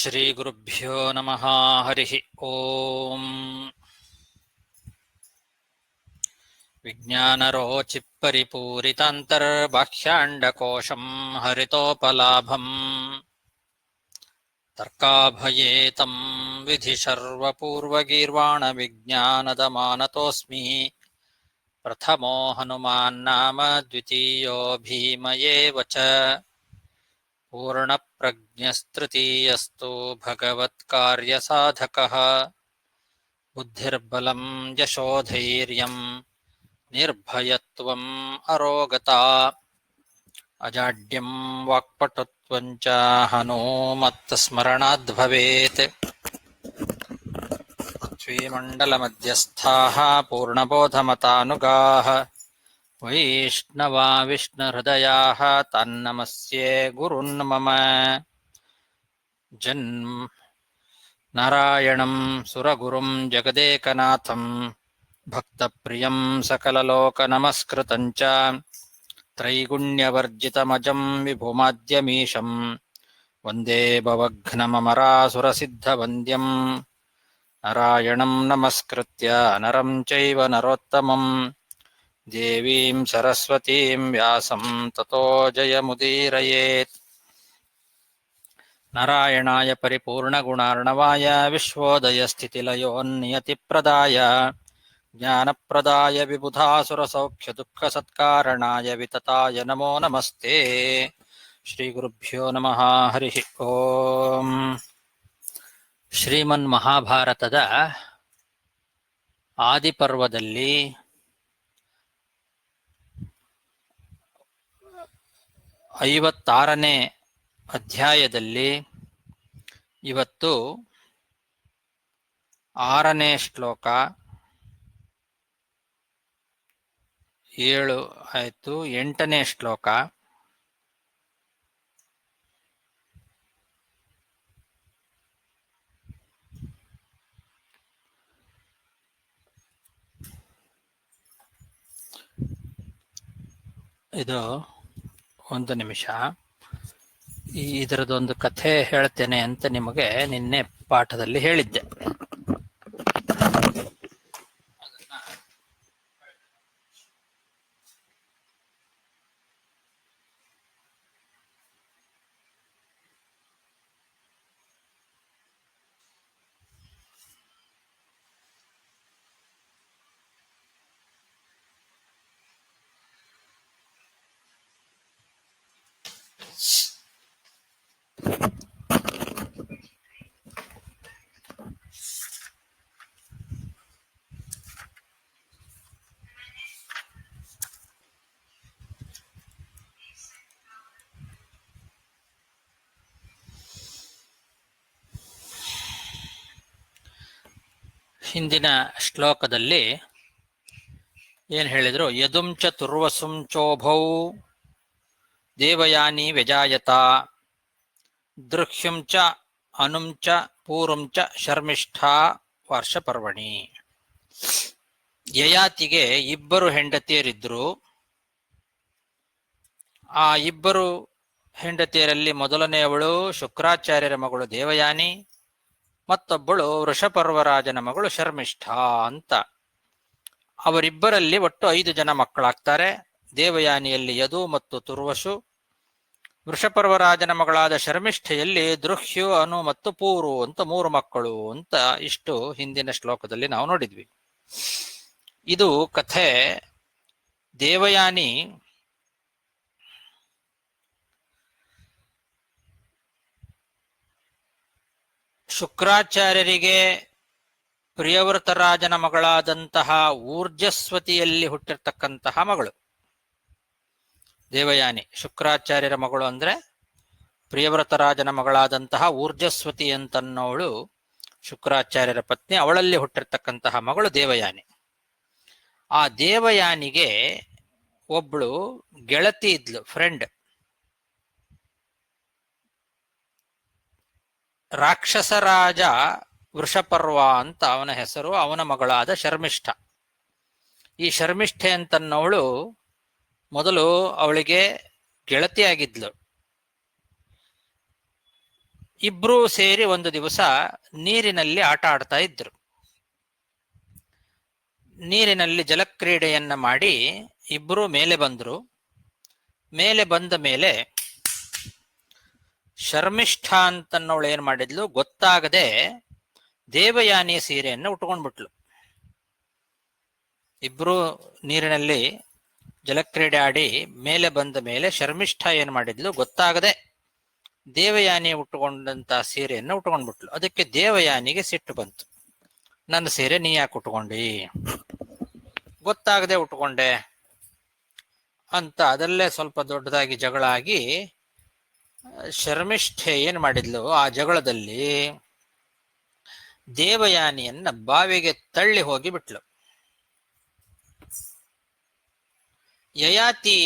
ಶ್ರೀಗುರುಭ್ಯೋ ನಮಃ. ಹರಿ ಓಂ. ವಿಜ್ಞಾನರೋಚಿಪರಿಪೂರಿತಾಂತರ್ಬಾಹ್ಯಾಂಡಕೋಶಂ ಹರಿತೋಪಲಾಭಂ ತರ್ಕಾಭಯೇತಂ ವಿಧಿ ಸರ್ವಪೂರ್ವಗೀರ್ವಾಣ ವಿಜ್ಞಾನದ ಮಾನತೋಸ್ಮಿ. ಪ್ರಥಮೋ ಹನುಮಾನ್ ನಾಮ ದ್ವಿತೀಯೋ ಭೀಮ ಏವ ಚ. ಪೂರ್ಣಪ್ರಜ್ಞಸ್ತೃತೀಯಸ್ತು ಭಗವತ್ಕಾರ್ಯಸಾಧಕಃ. ಬುದ್ಧಿರ್ಬಲಂ ಯಶೋಧೈರ್ಯಂ ನಿರ್ಭಯತ್ವಂ ಅರೋಗತಾ. ಅಜಾಡ್ಯಂ ವಾಕ್ಪಟುತ್ವಂ ಚ ಹನುಮತ್ಸ್ಮರಣಾದ್ ಭವೇತ್. ಶ್ರೀಮಂಡಲಮಧ್ಯಸ್ಥಾಃ ಪೂರ್ಣಬೋಧಮತಾನುಗಾಃ ವೈಷ್ಣವಾ ವಿಷ್ಣುಹೃದಯಾಃ ತನ್ನಮಸ್ಯೆ ಗುರುನ್ ಮಮ. ನಾರಾಯಣಂ ಸುರಗುರುಂ ಜಗದೇಕನಾಥಂ ಭಕ್ತಪ್ರಿಯಂ ಸಕಲಲೋಕನಮಸ್ಕೃತಂ ಚ ತ್ರೈಗುಣ್ಯವರ್ಜಿತಮಜಂ ವಿಭುಮಾದ್ಯಮೀಶಂ ವಂದೇ ಭವಘ್ನಮರಾಸುರಸಿದ್ಧವಂದ್ಯಂ. ನಾರಾಯಣಂ ನಮಸ್ಕೃತ್ಯ ನರಂ ಚೈವ ನರೋತ್ತಮಂ ದೇವೀಂ ಸರಸ್ವತೀಂ ವ್ಯಾಸಂ ತತೋ ಜಯಮುದೀರಯೇತ್. ನಾರಾಯಣಾಯ ಪರಿಪೂರ್ಣಗುಣಾರ್ಣವಾಯ ವಿಶ್ವೋದಯಸ್ಥಿತಿಲಯೋನ್ನಿಯತಿಪ್ರದಾಯ ಜ್ಞಾನಪ್ರದಾಯ ವಿಬುಧಾಸುರಸೌಖ್ಯದುಃಖಸತ್ಕಾರಣಾಯ ವಿತತಾಯ ನಮೋ ನಮಸ್ತೆ. ಶ್ರೀಗುರುಭ್ಯೋ ನಮಃ. ಹರಿ ಓಂ. ಶ್ರೀಮನ್ ಮಹಾಭಾರತದ ಆದಿಪರ್ವದಲ್ಲಿ 56ನೇ ಅಧ್ಯಾಯದಲ್ಲಿ ಇವತ್ತು 6ನೇ ಶ್ಲೋಕ 7 ಆಯಿತು. 8ನೇ ಶ್ಲೋಕ ಇದು ಒಂದು ನಿಮಿಷ. ಇದರದೊಂದು ಕಥೆ ಹೇಳ್ತೇನೆ ಅಂತ ನಿಮಗೆ ನಿನ್ನೆ ಪಾಠದಲ್ಲಿ ಹೇಳಿದ್ದೆ. ಹಿಂದಿನ ಶ್ಲೋಕದಲ್ಲಿ ಏನು ಹೇಳಿದ್ರು? ಯದುಂಚ ತುರ್ವಸುಂ ಚೋಭೌ ದೇವಯಾನಿ ವ್ಯಜಾಯತ ದೃಹ್ಯುಂ ಚ ಅನುಂ ಚ ಪೂರ್ವಂ ಚ ಶರ್ಮಿಷ್ಠಾ ವರ್ಷಪರ್ವಣಿ. ಯಯಾತಿಗೆ ಇಬ್ಬರು ಹೆಂಡತಿಯರಿದ್ರು. ಆ ಇಬ್ಬರು ಹೆಂಡತಿಯರಲ್ಲಿ ಮೊದಲನೆಯವಳು ಶುಕ್ರಾಚಾರ್ಯರ ಮಗಳು ದೇವಯಾನಿ, ಮತ್ತೊಬ್ಬಳು ವೃಷಪರ್ವರಾಜನ ಮಗಳು ಶರ್ಮಿಷ್ಠಾ ಅಂತ. ಅವರಿಬ್ಬರಲ್ಲಿ ಒಟ್ಟು 5 ಜನ ಮಕ್ಕಳಾಗ್ತಾರೆ. ದೇವಯಾನಿಯಲ್ಲಿ ಯದು ಮತ್ತು ತುರ್ವಸು, ವೃಷಪರ್ವರಾಜನ ಮಗಳಾದ ಶರ್ಮಿಷ್ಠೆಯಲ್ಲಿ ದೃಹ್ಯು, ಅನು ಮತ್ತು ಪೂರು ಅಂತ 3 ಮಕ್ಕಳು ಅಂತ. ಇಷ್ಟು ಹಿಂದಿನ ಶ್ಲೋಕದಲ್ಲಿ ನಾವು ನೋಡಿದ್ವಿ. ಇದು ಕಥೆ. ದೇವಯಾನಿ ಶುಕ್ರಾಚಾರ್ಯರಿಗೆ ಪ್ರಿಯವೃತರಾಜನ ಮಗಳಾದಂತಹ ಊರ್ಜಸ್ವತಿಯಲ್ಲಿ ಹುಟ್ಟಿರ್ತಕ್ಕಂತಹ ಮಗಳು. ದೇವಯಾನಿ ಶುಕ್ರಾಚಾರ್ಯರ ಮಗಳು ಅಂದ್ರೆ ಪ್ರಿಯವೃತರಾಜನ ಮಗಳಾದಂತಹ ಊರ್ಜಸ್ವತಿ ಅಂತನ್ನೋಳು ಶುಕ್ರಾಚಾರ್ಯರ ಪತ್ನಿ. ಅವಳಲ್ಲಿ ಹುಟ್ಟಿರ್ತಕ್ಕಂತಹ ಮಗಳು ದೇವಯಾನಿ. ಆ ದೇವಯಾನಿಗೆ ಒಬ್ಳು ಗೆಳತಿ ಇದ್ಲು, ಫ್ರೆಂಡ್. ರಾಕ್ಷಸರಾಜ ವೃಷಪರ್ವ ಅಂತ ಅವನ ಹೆಸರು. ಅವನ ಮಗಳಾದ ಶರ್ಮಿಷ್ಠ. ಈ ಶರ್ಮಿಷ್ಠೆ ಅಂತನ್ನವಳು ಮೊದಲು ಅವಳಿಗೆ ಗೆಳತಿಯಾಗಿದ್ಲು. ಇಬ್ರೂ ಸೇರಿ ಒಂದು ದಿವಸ ನೀರಿನಲ್ಲಿ ಆಟ ಆಡ್ತಾ ಇದ್ರು. ನೀರಿನಲ್ಲಿ ಜಲಕ್ರೀಡೆಯನ್ನ ಮಾಡಿ ಇಬ್ರು ಮೇಲೆ ಬಂದ್ರು. ಮೇಲೆ ಬಂದ ಮೇಲೆ ಶರ್ಮಿಷ್ಠ ಅಂತನ್ನೋಳು ಏನ್ ಮಾಡಿದ್ಲು, ಗೊತ್ತಾಗದೆ ದೇವಯಾನಿಯ ಸೀರೆಯನ್ನು ಉಟ್ಕೊಂಡ್ಬಿಟ್ಲು. ಇಬ್ರು ನೀರಿನಲ್ಲಿ ಜಲಕ್ರೀಡೆ ಆಡಿ ಮೇಲೆ ಬಂದ ಮೇಲೆ ಶರ್ಮಿಷ್ಠ ಏನ್ ಮಾಡಿದ್ಲು, ಗೊತ್ತಾಗದೆ ದೇವಯಾನಿ ಉಟ್ಟುಕೊಂಡಂತ ಸೀರೆಯನ್ನು ಉಟ್ಕೊಂಡ್ಬಿಟ್ಲು. ಅದಕ್ಕೆ ದೇವಯಾನಿಗೆ ಸಿಟ್ಟು ಬಂತು. ನನ್ನ ಸೀರೆ ನೀ ಯಾಕೆ ಉಟ್ಕೊಂಡಿ, ಗೊತ್ತಾಗದೆ ಉಟ್ಕೊಂಡೆ ಅಂತ. ಅದರಲ್ಲೇ ಸ್ವಲ್ಪ ದೊಡ್ಡದಾಗಿ ಜಗಳ ಆಗಿ ಶರ್ಮಿಷ್ಠೆ ಏನ್ ಮಾಡಿದ್ಲು, ಆ ಜಗಳದಲ್ಲಿ ದೇವಯಾನಿಯನ್ನ ಬಾವಿಗೆ ತಳ್ಳಿ ಹೋಗಿ ಬಿಟ್ಲು. ಯಯಾತಿ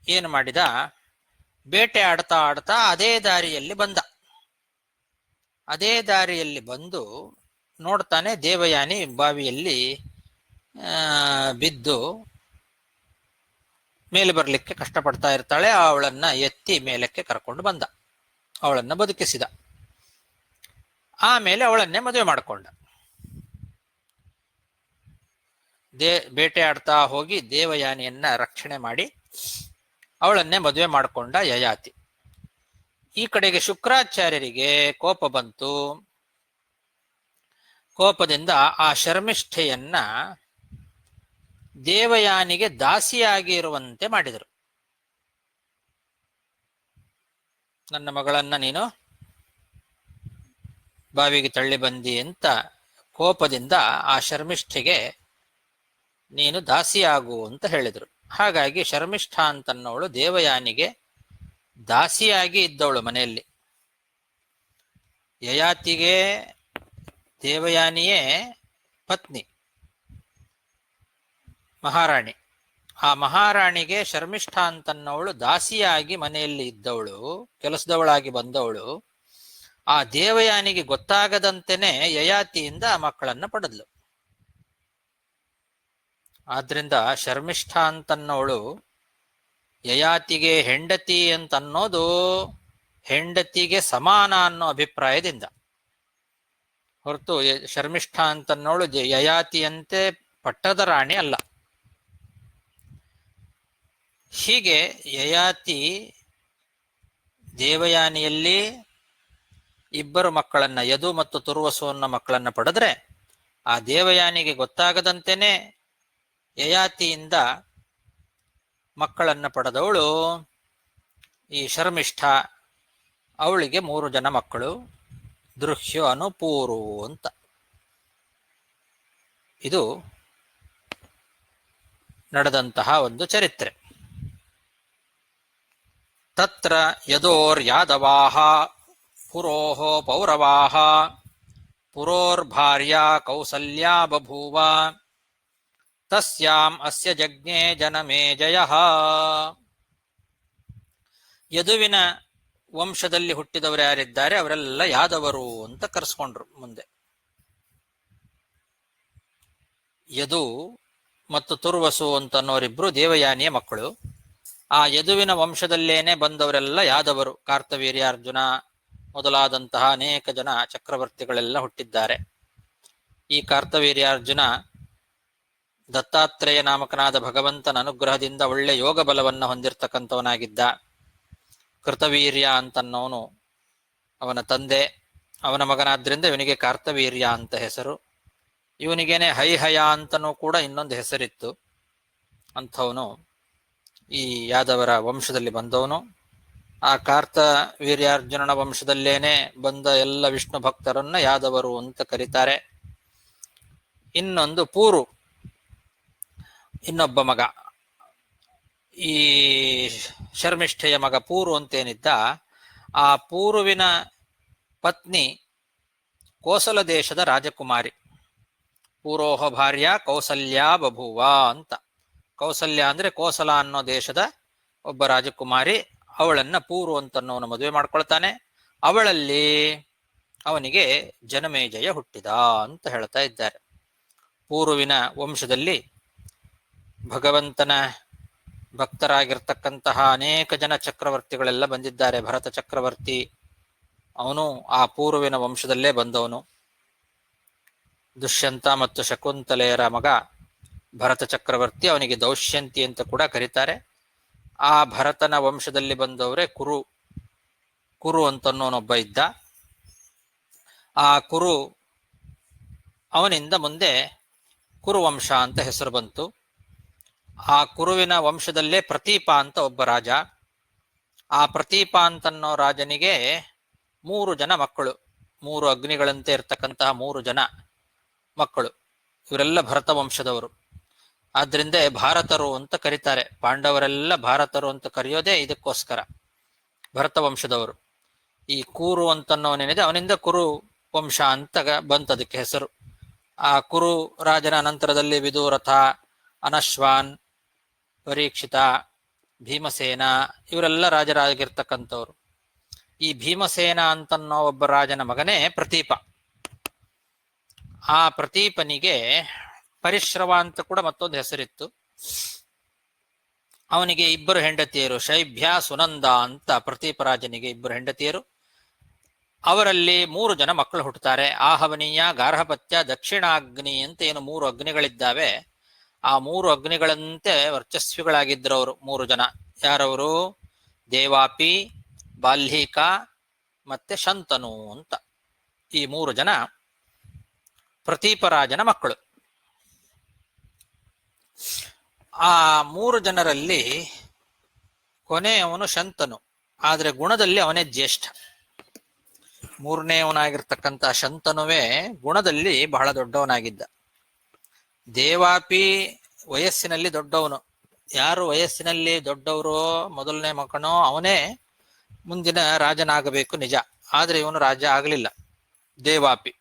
ಏನು ಮಾಡಿದ, ಬೇಟೆ ಆಡ್ತಾ ಆಡ್ತಾ ಅದೇ ದಾರಿಯಲ್ಲಿ ಬಂದ. ಅದೇ ದಾರಿಯಲ್ಲಿ ಬಂದು ನೋಡ್ತಾನೆ ದೇವಯಾನಿ ಬಾವಿಯಲ್ಲಿ ಬಿದ್ದು ಮೇಲೆ ಬರಲಿಕ್ಕೆ ಕಷ್ಟಪಡ್ತಾ ಇರ್ತಾಳೆ. ಅವಳನ್ನ ಎತ್ತಿ ಮೇಲಕ್ಕೆ ಕರ್ಕೊಂಡು ಬಂದ, ಅವಳನ್ನ ಬದುಕಿಸಿದ. ಆಮೇಲೆ ಅವಳನ್ನೇ ಮದುವೆ ಮಾಡಿಕೊಂಡ. ಬೇಟೆ ಆಡ್ತಾ ಹೋಗಿ ದೇವಯಾನಿಯನ್ನ ರಕ್ಷಣೆ ಮಾಡಿ ಅವಳನ್ನೇ ಮದುವೆ ಮಾಡಿಕೊಂಡ ಯಯಾತಿ. ಈ ಕಡೆಗೆ ಶುಕ್ರಾಚಾರ್ಯರಿಗೆ ಕೋಪ ಬಂತು. ಕೋಪದಿಂದ ಆ ಶರ್ಮಿಷ್ಠೆಯನ್ನ ದೇವಯಾನಿಗೆ ದಾಸಿಯಾಗಿ ಇರುವಂತೆ ಮಾಡಿದರು. ನನ್ನ ಮಗಳನ್ನ ನೀನು ಬಾವಿಗೆ ತಳ್ಳಿ ಬಂದಿ ಅಂತ ಕೋಪದಿಂದ ಆ ಶರ್ಮಿಷ್ಠೆಗೆ ನೀನು ದಾಸಿಯಾಗು ಅಂತ ಹೇಳಿದರು. ಹಾಗಾಗಿ ಶರ್ಮಿಷ್ಠ ಅಂತನ್ನೋಳು ದೇವಯಾನಿಗೆ ದಾಸಿಯಾಗಿ ಇದ್ದವಳು ಮನೆಯಲ್ಲಿ. ಯಯಾತಿಗೆ ದೇವಯಾನಿಯೇ ಪತ್ನಿ, ಮಹಾರಾಣಿ. ಆ ಮಹಾರಾಣಿಗೆ ಶರ್ಮಿಷ್ಠ ಅಂತನ್ನವಳು ದಾಸಿಯಾಗಿ ಮನೆಯಲ್ಲಿ ಇದ್ದವಳು, ಕೆಲಸದವಳಾಗಿ ಬಂದವಳು. ಆ ದೇವಯಾನಿಗೆ ಗೊತ್ತಾಗದಂತೆನೆ ಯಯಾತಿಯಿಂದ ಆ ಮಕ್ಕಳನ್ನ ಪಡೆದ್ಲು. ಆದ್ರಿಂದ ಶರ್ಮಿಷ್ಠ ಅಂತನ್ನವಳು ಯಯಾತಿಗೆ ಹೆಂಡತಿ ಅಂತನ್ನೋದು ಹೆಂಡತಿಗೆ ಸಮಾನ ಅನ್ನೋ ಅಭಿಪ್ರಾಯದಿಂದ ಹೊರತು ಶರ್ಮಿಷ್ಠ ಅಂತನ್ನೋಳು ಯಯಾತಿಯಂತೆ ಪಟ್ಟದ ರಾಣಿ ಅಲ್ಲ. ಹೀಗೆ ಯಯಾತಿ ದೇವಯಾನಿಯಲ್ಲಿ ಇಬ್ಬರು ಮಕ್ಕಳನ್ನ, ಯದು ಮತ್ತು ತುರ್ವಸು ಅನ್ನೋ ಮಕ್ಕಳನ್ನ ಪಡೆದ್ರೆ, ಆ ದೇವಯಾನಿಗೆ ಗೊತ್ತಾಗದಂತೆನೆ ಯಯಾತಿಯಿಂದ ಮಕ್ಕಳನ್ನ ಪಡೆದವಳು ಈ ಶರ್ಮಿಷ್ಠ. ಅವಳಿಗೆ 3 ಜನ ಮಕ್ಕಳು, ದೃಹ್ಯು, ಅನು, ಪೂರು ಅಂತ. ಇದು ನಡೆದಂತಹ ಒಂದು ಚರಿತ್ರೆ. ತತ್ರ ಯದೋರ್ ಯಾದವಾಹ ಪುರೋಹ ಪೌರವಾಹ ಪುರೋರ್ಭಾರ್ಯಾ ಕೌಸಲ್ಯಾ ಬಭೂವ ತಸ್ಯಾಂ ಅಸ್ಯ ಜಜ್ಞೆ ಜನಮೇಜಯಃ. ಯದುವಿನ ವಂಶದಲ್ಲಿ ಹುಟ್ಟಿದವರು ಯಾರಿದ್ದಾರೆ ಅವರೆಲ್ಲ ಯಾದವರು ಅಂತ ಕರೆಸ್ಕೊಂಡ್ರು. ಮುಂದೆ ಯದು ಮತ್ತು ತುರ್ವಸು ಅಂತನ್ನೋರಿಬ್ರು ದೇವಯಾನಿಯ ಮಕ್ಕಳು. ಆ ಯದುವಿನ ವಂಶದಲ್ಲೇನೆ ಬಂದವರೆಲ್ಲ ಯಾದವರು. ಕಾರ್ತವೀರ್ಯಾರ್ಜುನ ಮೊದಲಾದಂತಹ ಅನೇಕ ಜನ ಚಕ್ರವರ್ತಿಗಳೆಲ್ಲ ಹುಟ್ಟಿದ್ದಾರೆ. ಈ ಕಾರ್ತವೀರ್ಯಾರ್ಜುನ ದತ್ತಾತ್ರೇಯ ನಾಮಕನಾದ ಭಗವಂತನ ಅನುಗ್ರಹದಿಂದ ಒಳ್ಳೆ ಯೋಗ ಬಲವನ್ನ ಹೊಂದಿರತಕ್ಕಂಥವನಾಗಿದ್ದ. ಕೃತವೀರ್ಯ ಅಂತನ್ನೋನು ಅವನ ತಂದೆ. ಅವನ ಮಗನಾದ್ರಿಂದ ಇವನಿಗೆ ಕಾರ್ತವೀರ್ಯ ಅಂತ ಹೆಸರು. ಇವನಿಗೇನೆ ಹೈಹಯ ಅಂತನೂ ಕೂಡ ಇನ್ನೊಂದು ಹೆಸರಿತ್ತು. ಅಂಥವನು ಈ ಯಾದವರ ವಂಶದಲ್ಲಿ ಬಂದವನು. ಆ ಕಾರ್ತವೀರ್ಯಾರ್ಜುನನ ವಂಶದಲ್ಲೇನೆ ಬಂದ ಎಲ್ಲ ವಿಷ್ಣು ಭಕ್ತರನ್ನ ಯಾದವರು ಅಂತ ಕರೀತಾರೆ. ಇನ್ನೊಂದು ಪೂರು, ಇನ್ನೊಬ್ಬ ಮಗ, ಈ ಶರ್ಮಿಷ್ಠೆಯ ಮಗ ಪೂರು ಅಂತೇನಿದ್ದ, ಆ ಪೂರುವಿನ ಪತ್ನಿ ಕೋಸಲ ದೇಶದ ರಾಜಕುಮಾರಿ. ಪೂರೋಹ ಭಾರ್ಯ ಕೌಸಲ್ಯಾ ಬಭೂವ ಅಂತ. ಕೌಸಲ್ಯ ಅಂದ್ರೆ ಕೋಸಲ ಅನ್ನೋ ದೇಶದ ಒಬ್ಬ ರಾಜಕುಮಾರಿ. ಅವಳನ್ನ ಪೂರು ಅಂತನ್ನೋನು ಮದುವೆ ಮಾಡ್ಕೊಳ್ತಾನೆ. ಅವಳಲ್ಲಿ ಅವನಿಗೆ ಜನಮೇಜಯ ಹುಟ್ಟಿದ ಅಂತ ಹೇಳ್ತಾ ಇದ್ದಾರೆ. ಪೂರುವಿನ ವಂಶದಲ್ಲಿ ಭಗವಂತನ ಭಕ್ತರಾಗಿರ್ತಕ್ಕಂತಹ ಅನೇಕ ಜನ ಚಕ್ರವರ್ತಿಗಳೆಲ್ಲ ಬಂದಿದ್ದಾರೆ. ಭರತ ಚಕ್ರವರ್ತಿ, ಅವನು ಆ ಪೂರ್ವಿನ ವಂಶದಲ್ಲೇ ಬಂದವನು. ದುಷ್ಯಂತ ಮತ್ತು ಶಕುಂತಲೆಯರ ಮಗ ಭರತ ಚಕ್ರವರ್ತಿ, ಅವನಿಗೆ ದೌಶ್ಯಂತಿ ಅಂತ ಕೂಡ ಕರೀತಾರೆ. ಆ ಭರತನ ವಂಶದಲ್ಲಿ ಬಂದವರೇ ಕುರು ಅಂತನ್ನೋನೊಬ್ಬ ಇದ್ದ. ಆ ಕುರು ಅವನಿಂದ ಮುಂದೆ ಕುರುವಂಶ ಅಂತ ಹೆಸರು ಬಂತು. ಆ ಕುರುವಿನ ವಂಶದಲ್ಲೇ ಪ್ರತೀಪ ಅಂತ ಒಬ್ಬ ರಾಜ. ಆ ಪ್ರತೀಪ ಅಂತನ್ನೋ ರಾಜನಿಗೆ 3 ಜನ ಮಕ್ಕಳು, 3 ಅಗ್ನಿಗಳಂತೆ ಇರ್ತಕ್ಕಂತಹ 3 ಜನ ಮಕ್ಕಳು. ಇವರೆಲ್ಲ ಭರತ ವಂಶದವರು. ಆದ್ರಿಂದ ಭಾರತರು ಅಂತ ಕರೀತಾರೆ. ಪಾಂಡವರೆಲ್ಲ ಭಾರತರು ಅಂತ ಕರೆಯೋದೇ ಇದಕ್ಕೋಸ್ಕರ, ಭರತ ವಂಶದವರು. ಈ ಕೂರು ಅಂತನ್ನೋನೇನಿದೆ ಅವನಿಂದ ಕುರು ವಂಶ ಅಂತ ಬಂತದಕ್ಕೆ ಹೆಸರು. ಆ ಕುರು ರಾಜನ ನಂತರದಲ್ಲಿ ವಿದುರಥ, ಅನಶ್ವಾನ್, ಪರೀಕ್ಷಿತ, ಭೀಮಸೇನ ಇವರೆಲ್ಲ ರಾಜರಾಗಿರ್ತಕ್ಕಂಥವ್ರು. ಈ ಭೀಮಸೇನ ಅಂತನ್ನೋ ಒಬ್ಬ ರಾಜನ ಮಗನೇ ಪ್ರತೀಪ. ಆ ಪ್ರತೀಪನಿಗೆ ಪರಿಶ್ರವ ಅಂತ ಕೂಡ ಮತ್ತೊಂದು ಹೆಸರಿತ್ತು. ಅವನಿಗೆ 2 ಹೆಂಡತಿಯರು, ಶೈಭ್ಯ, ಸುನಂದ ಅಂತ ಪ್ರತೀಪ ರಾಜನಿಗೆ 2 ಹೆಂಡತಿಯರು. ಅವರಲ್ಲಿ 3 ಜನ ಮಕ್ಕಳು ಹುಟ್ಟುತ್ತಾರೆ. ಆಹವನೀಯ, ಗಾರ್ಹಪತ್ಯ, ದಕ್ಷಿಣಾಗ್ನಿ ಅಂತ ಏನು 3 ಅಗ್ನಿಗಳಿದ್ದಾವೆ. ಆ 3 ಅಗ್ನಿಗಳಂತೆ ವರ್ಚಸ್ವಿಗಳಾಗಿದ್ದರು ಅವರು 3 ಜನ. ಯಾರವರು? ದೇವಾಪಿ, ಬಾಲ್ಹೀಕ ಮತ್ತೆ ಶಂತನು ಅಂತ. ಈ 3 ಜನ ಪ್ರತೀಪರಾಜನ ಮಕ್ಕಳು. ಆ 3 ಜನರಲ್ಲಿ ಕೊನೆಯವನು ಶಂತನು. ಆದ್ರೆ ಗುಣದಲ್ಲಿ ಅವನೇ ಜ್ಯೇಷ್ಠ. 3ನೇವನಾಗಿರ್ತಕ್ಕಂಥ ಶಂತನುವೇ ಗುಣದಲ್ಲಿ ಬಹಳ ದೊಡ್ಡವನಾಗಿದ್ದ. ದೇವಾಪಿ ವಯಸ್ಸಿನಲ್ಲಿ ದೊಡ್ಡವನು. ಯಾರು ವಯಸ್ಸಿನಲ್ಲಿ ದೊಡ್ಡವರು, ಮೊದಲನೇ ಮಗನೋ ಅವನೇ ಮುಂದಿನ ರಾಜನಾಗಬೇಕು ನಿಜ. ಆದ್ರೆ ಇವನು ರಾಜ ಆಗಲಿಲ್ಲ, ದೇವಾಪಿ.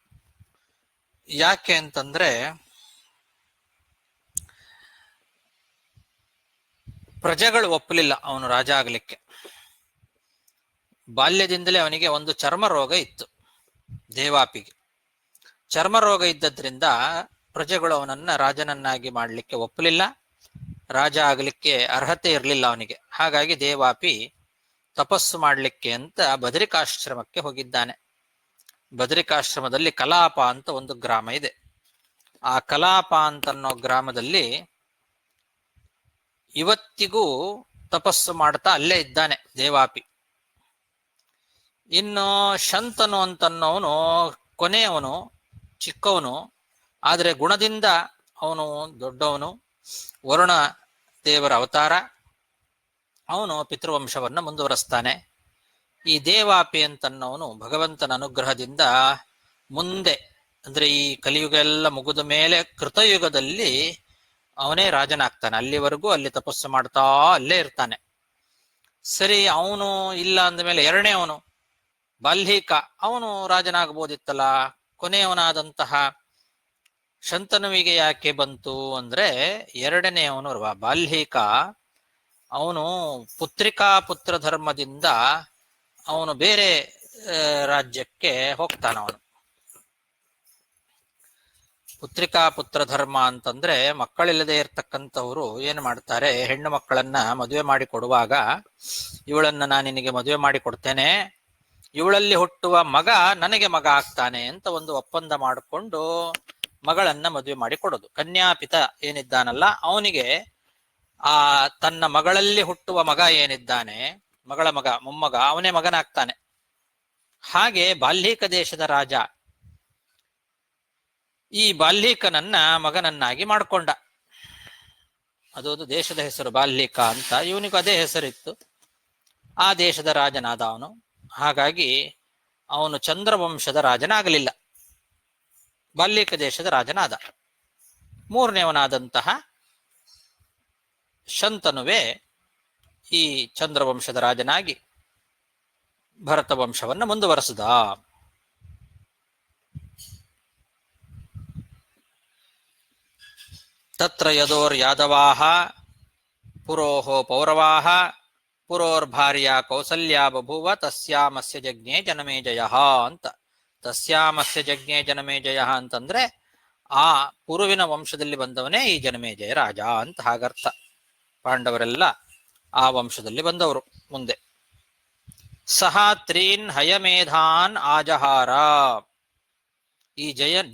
ಯಾಕೆ ಅಂತಂದ್ರೆ ಪ್ರಜೆಗಳು ಒಪ್ಪಲಿಲ್ಲ ಅವನು ರಾಜ ಆಗಲಿಕ್ಕೆ. ಬಾಲ್ಯದಿಂದಲೇ ಅವನಿಗೆ ಒಂದು ಚರ್ಮ ರೋಗ ಇತ್ತು, ದೇವಾಪಿಗೆ. ಚರ್ಮ ರೋಗ ಇದ್ದದ್ರಿಂದ ಪ್ರಜೆಗಳು ಅವನನ್ನ ರಾಜನನ್ನಾಗಿ ಮಾಡಲಿಕ್ಕೆ ಒಪ್ಪಲಿಲ್ಲ. ರಾಜ ಆಗಲಿಕ್ಕೆ ಅರ್ಹತೆ ಇರಲಿಲ್ಲ ಅವನಿಗೆ. ಹಾಗಾಗಿ ದೇವಾಪಿ ತಪಸ್ಸು ಮಾಡಲಿಕ್ಕೆ ಅಂತ ಬದರಿಕಾಶ್ರಮಕ್ಕೆ ಹೋಗಿದ್ದಾನೆ. ಬದರಿಕಾಶ್ರಮದಲ್ಲಿ ಕಲಾಪ ಅಂತ ಒಂದು ಗ್ರಾಮ ಇದೆ. ಆ ಕಲಾಪ ಅಂತನ್ನೋ ಗ್ರಾಮದಲ್ಲಿ ಇವತ್ತಿಗೂ ತಪಸ್ಸು ಮಾಡ್ತಾ ಅಲ್ಲೇ ಇದ್ದಾನೆ ದೇವಾಪಿ. ಇನ್ನು ಶಂತನು ಅಂತನ್ನೋವನು ಕೊನೆಯವನು, ಚಿಕ್ಕವನು. ಆದರೆ ಗುಣದಿಂದ ಅವನು ದೊಡ್ಡವನು, ವರುಣ ದೇವರ ಅವತಾರ. ಅವನು ಪಿತೃವಂಶವನ್ನು ಮುಂದುವರೆಸ್ತಾನೆ. ಈ ದೇವಾಪಿ ಅಂತನ್ನೋವನು ಭಗವಂತನ ಅನುಗ್ರಹದಿಂದ ಮುಂದೆ, ಅಂದ್ರೆ ಈ ಕಲಿಯುಗ ಎಲ್ಲ ಮುಗಿದ ಮೇಲೆ ಕೃತಯುಗದಲ್ಲಿ ಅವನೇ ರಾಜನಾಗ್ತಾನೆ. ಅಲ್ಲಿವರೆಗೂ ಅಲ್ಲಿ ತಪಸ್ಸು ಮಾಡ್ತಾ ಅಲ್ಲೇ ಇರ್ತಾನೆ. ಸರಿ, ಅವನು ಇಲ್ಲ ಅಂದಮೇಲೆ 2ನೇವನು ಬಾಲ್ಹೀಕ, ಅವನು ರಾಜನಾಗಬಹುದಿತ್ತಲ್ಲ. ಕೊನೆಯವನಾದಂತಹ ಶಂತನುವಿಗೆ ಯಾಕೆ ಬಂತು ಅಂದ್ರೆ 2ನೇವನು ಬಾಲ್ಹೀಕ ಅವನು ಪುತ್ರಿಕಾ ಪುತ್ರ ಧರ್ಮದಿಂದ ಅವನು ಬೇರೆ ರಾಜ್ಯಕ್ಕೆ ಹೋಗ್ತಾನ. ಅವನು ಪುತ್ರಿಕಾ ಪುತ್ರ ಧರ್ಮ ಅಂತಂದ್ರೆ ಮಕ್ಕಳಿಲ್ಲದೆ ಇರ್ತಕ್ಕಂಥವ್ರು ಏನ್ ಮಾಡ್ತಾರೆ, ಹೆಣ್ಣು ಮಕ್ಕಳನ್ನ ಮದುವೆ ಮಾಡಿ ಕೊಡುವಾಗ ಇವಳನ್ನ ನಾನು ನಿನಗೆ ಮದುವೆ ಮಾಡಿ ಕೊಡ್ತೇನೆ, ಇವಳಲ್ಲಿ ಹುಟ್ಟುವ ಮಗ ನನಗೆ ಮಗ ಆಗ್ತಾನೆ ಅಂತ ಒಂದು ಒಪ್ಪಂದ ಮಾಡಿಕೊಂಡು ಮಗಳನ್ನ ಮದುವೆ ಮಾಡಿ ಕೊಡೋದು. ಕನ್ಯಾಪಿತ ಏನಿದ್ದಾನಲ್ಲ ಅವನಿಗೆ ಆ ತನ್ನ ಮಗಳಲ್ಲಿ ಹುಟ್ಟುವ ಮಗ ಏನಿದ್ದಾನೆ, ಮಗಳ ಮಗ, ಮೊಮ್ಮಗ, ಅವನೇ ಮಗನಾಗ್ತಾನೆ. ಹಾಗೆ ಬಾಲ್ಹೀಕ ದೇಶದ ರಾಜ ಈ ಬಾಲ್ಹೀಕನನ್ನ ಮಗನನ್ನಾಗಿ ಮಾಡಿಕೊಂಡ. ಅದೊಂದು ದೇಶದ ಹೆಸರು ಬಾಲ್ಹೀಕ ಅಂತ. ಇವನಿಗೂ ಅದೇ ಹೆಸರಿತ್ತು. ಆ ದೇಶದ ರಾಜನಾದ ಅವನು. ಹಾಗಾಗಿ ಅವನು ಚಂದ್ರವಂಶದ ರಾಜನಾಗಲಿಲ್ಲ, ಬಾಲ್ಹೀಕ ದೇಶದ ರಾಜನಾದ. 3ನೇವನಾದಂತಹ ಶಂತನುವೇ ಈ ಚಂದ್ರವಂಶದ ರಾಜನಾಗಿ ಭರತ ವಂಶವನ್ನ ಮುಂದುವರೆಸಿದ. ತತ್ರ ಯದೋರ್ ಯಾದವಾಹ ಪುರೋಹೋ ಪೌರವಾಹ ಪುರೋರ್ಭಾರ್ಯ ಕೌಸಲ್ಯ ಬಭೂವ ತಸ್ಯಾಮಸ್ಯ ಜಜ್ಞೆ ಜನಮೇಜಯ ಅಂತ. ತಸ್ಯಾಮಸ್ಯ ಜಜ್ಞೆ ಜನಮೇಜಯ ಅಂತಂದ್ರೆ ಆ ಪುರುವಿನ ವಂಶದಲ್ಲಿ ಬಂದವನೇ ಈ ಜನಮೇಜಯ ರಾಜ ಅಂತ ಹಾಗರ್ಥ. ಪಾಂಡವರೆಲ್ಲ ಆ ವಂಶದಲ್ಲಿ ಬಂದವರು ಮುಂದೆ. ಸಹ ತ್ರೀನ್ ಹಯಮೇಧಾನ್ ಆಜಹಾರ. ಈ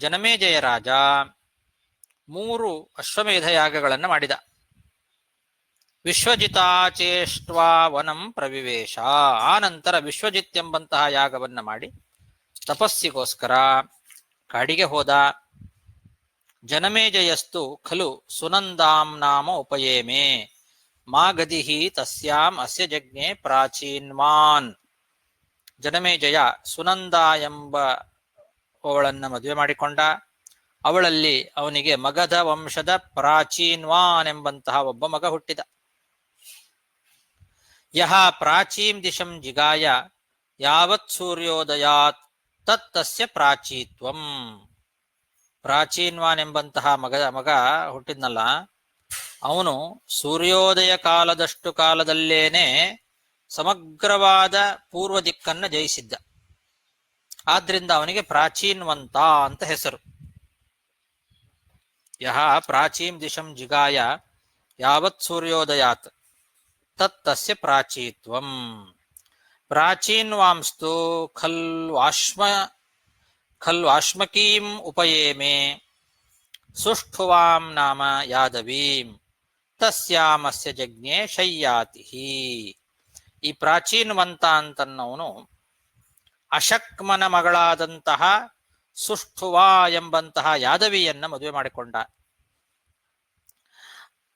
ಜನಮೇಜಯ ರಾಜ 3 ಅಶ್ವಮೇಧ ಯಾಗಗಳನ್ನು ಮಾಡಿದ. ವಿಶ್ವಜಿತಾಚೇಷ್ಟ್ವಾ ವನಂ ಪ್ರವಿವೇಶ. ಆ ನಂತರ ವಿಶ್ವಜಿತ್ ಎಂಬಂತಹ ಯಾಗವನ್ನ ಮಾಡಿ ತಪಸ್ಸಿಗೋಸ್ಕರ ಕಾಡಿಗೆ ಹೋದ. ಜನಮೇಜಯಸ್ತು ಖಲು ಸುನಂದಾಂ ನಾಮ ಉಪಯೇಮೆ ಮಾ ಗದಿಹಿ ತಸ್ಯಾಂ ಅಸ್ಯ ಜಜ್ಞೆ ಪ್ರಾಚೀನ್ವಾನ್. ಜನಮೇಜಯ ಸುನಂದ ಎಂಬ ಅವಳನ್ನು ಮದುವೆ ಮಾಡಿಕೊಂಡ. ಅವಳಲ್ಲಿ ಅವನಿಗೆ ಮಗಧ ವಂಶದ ಪ್ರಾಚೀನ್ವಾನ್ ಎಂಬಂತಹ ಒಬ್ಬ ಮಗ ಹುಟ್ಟಿದ. ಯಹ ಪ್ರಾಚೀಂ ದಿಶಂ ಜಿಗಾಯ ಯಾವತ್ ಸೂರ್ಯೋದಯಾತ್ ತತ್ತಸ್ಯ ಪ್ರಾಚೀತ್ವಂ. ಪ್ರಾಚೀನ್ವಾನ್ ಎಂಬಂತಹ ಮಗ ಹುಟ್ಟಿದ್ನಲ್ಲ, ಅವನು ಸೂರ್ಯೋದಯ ಕಾಲದಷ್ಟು ಕಾಲದಲ್ಲೇನೆ ಸಮಗ್ರವಾದ ಪೂರ್ವ ದಿಕ್ಕನ್ನು ಜಯಿಸಿದ್ದ. ಆದ್ರಿಂದ ಅವನಿಗೆ ಪ್ರಾಚೀನ್ವಂತ ಅಂತ ಹೆಸರು. ಯಹ ಪ್ರಾಚೀಂ ದಿಶಂ ಜಿಗಾಯ ಯಾವತ್ ಸೂರ್ಯೋದಯಾತ್ ತತ್ತಸ್ಯ ಪ್ರಾಚೀತ್ವಂ. ಪ್ರಾಚೀನ್ವಾಂಸ್ತು ಖಲ್ವಾಶ್ಮಕೀಂ ಉಪಯೇಮೆ ಸುಷ್ಠುವಾಂ ನಾಮ ಯಾದವೀಂ ತಸ್ಯಾಮಸ್ಯ ಜಜ್ಞೆ ಶಯ್ಯಾತಿ. ಈ ಪ್ರಾಚೀನ್ವಂತ ಅಂತನ್ನವನು ಅಶಕ್ಮನ ಮಗಳಾದಂತಹ ಸುಷ್ಠುವಾ ಎಂಬಂತಹ ಯಾದವಿಯನ್ನ ಮದುವೆ ಮಾಡಿಕೊಂಡ.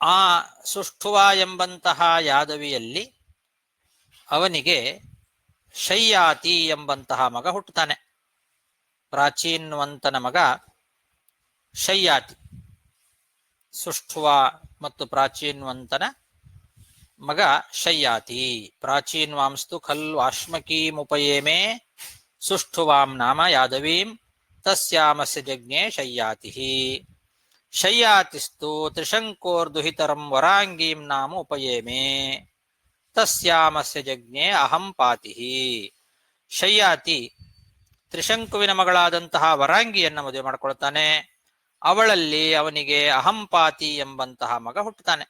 ಆ ಸುಷ್ಠುವಾ ಎಂಬಂತಹ ಯಾದವಿಯಲ್ಲಿ ಅವನಿಗೆ ಶಯ್ಯಾತಿ ಎಂಬಂತಹ ಮಗ ಹುಟ್ಟುತ್ತಾನೆ. ಪ್ರಾಚೀನ್ವಂತನ ಮಗ ಶಯ್ಯಾತಿ. ಸುಷ್ಠುವಾ ಮತ್ತು ಪ್ರಾಚೀನ್ವಂತನ ಮಗ ಶಯ್ಯಾತಿ. ಪ್ರಾಚೀನ್ವಾಂಸ್ತು ಖಲ್ವಾಶ್ಮಕೀಮುಪಯೇಮೆ ಸುಷ್ಠುವಾಂ ನಾಮ ಯಾದವೀಂ ತಸ್ಯಾಮಸ್ಯ ಜಜ್ಞೆ ಶಯ್ಯಾತಿ. ಶಯ್ಯಾತಿಸ್ತು ತ್ರಿಶಂಕೋರ್ದುಹಿತರಂ ವರಾಂಗೀಂ ನಾಮ ಉಪಯೇಮೆ ತಸ್ಯಾಮಸ್ಯ ಜಜ್ಞೆ ಅಹಂಪಾತಿ. ಶಯ್ಯಾತಿ ತ್ರಿಶಂಕುವಿನ ಮಗಳಾದಂತಹ ವರಾಂಗಿಯನ್ನ ಮದುವೆ ಮಾಡಿಕೊಳ್ತಾನೆ. ಅವಳಲ್ಲಿ ಅವನಿಗೆ ಅಹಂಪಾತಿ ಎಂಬಂತಹ ಮಗ ಹುಟ್ಟುತ್ತಾನೆ.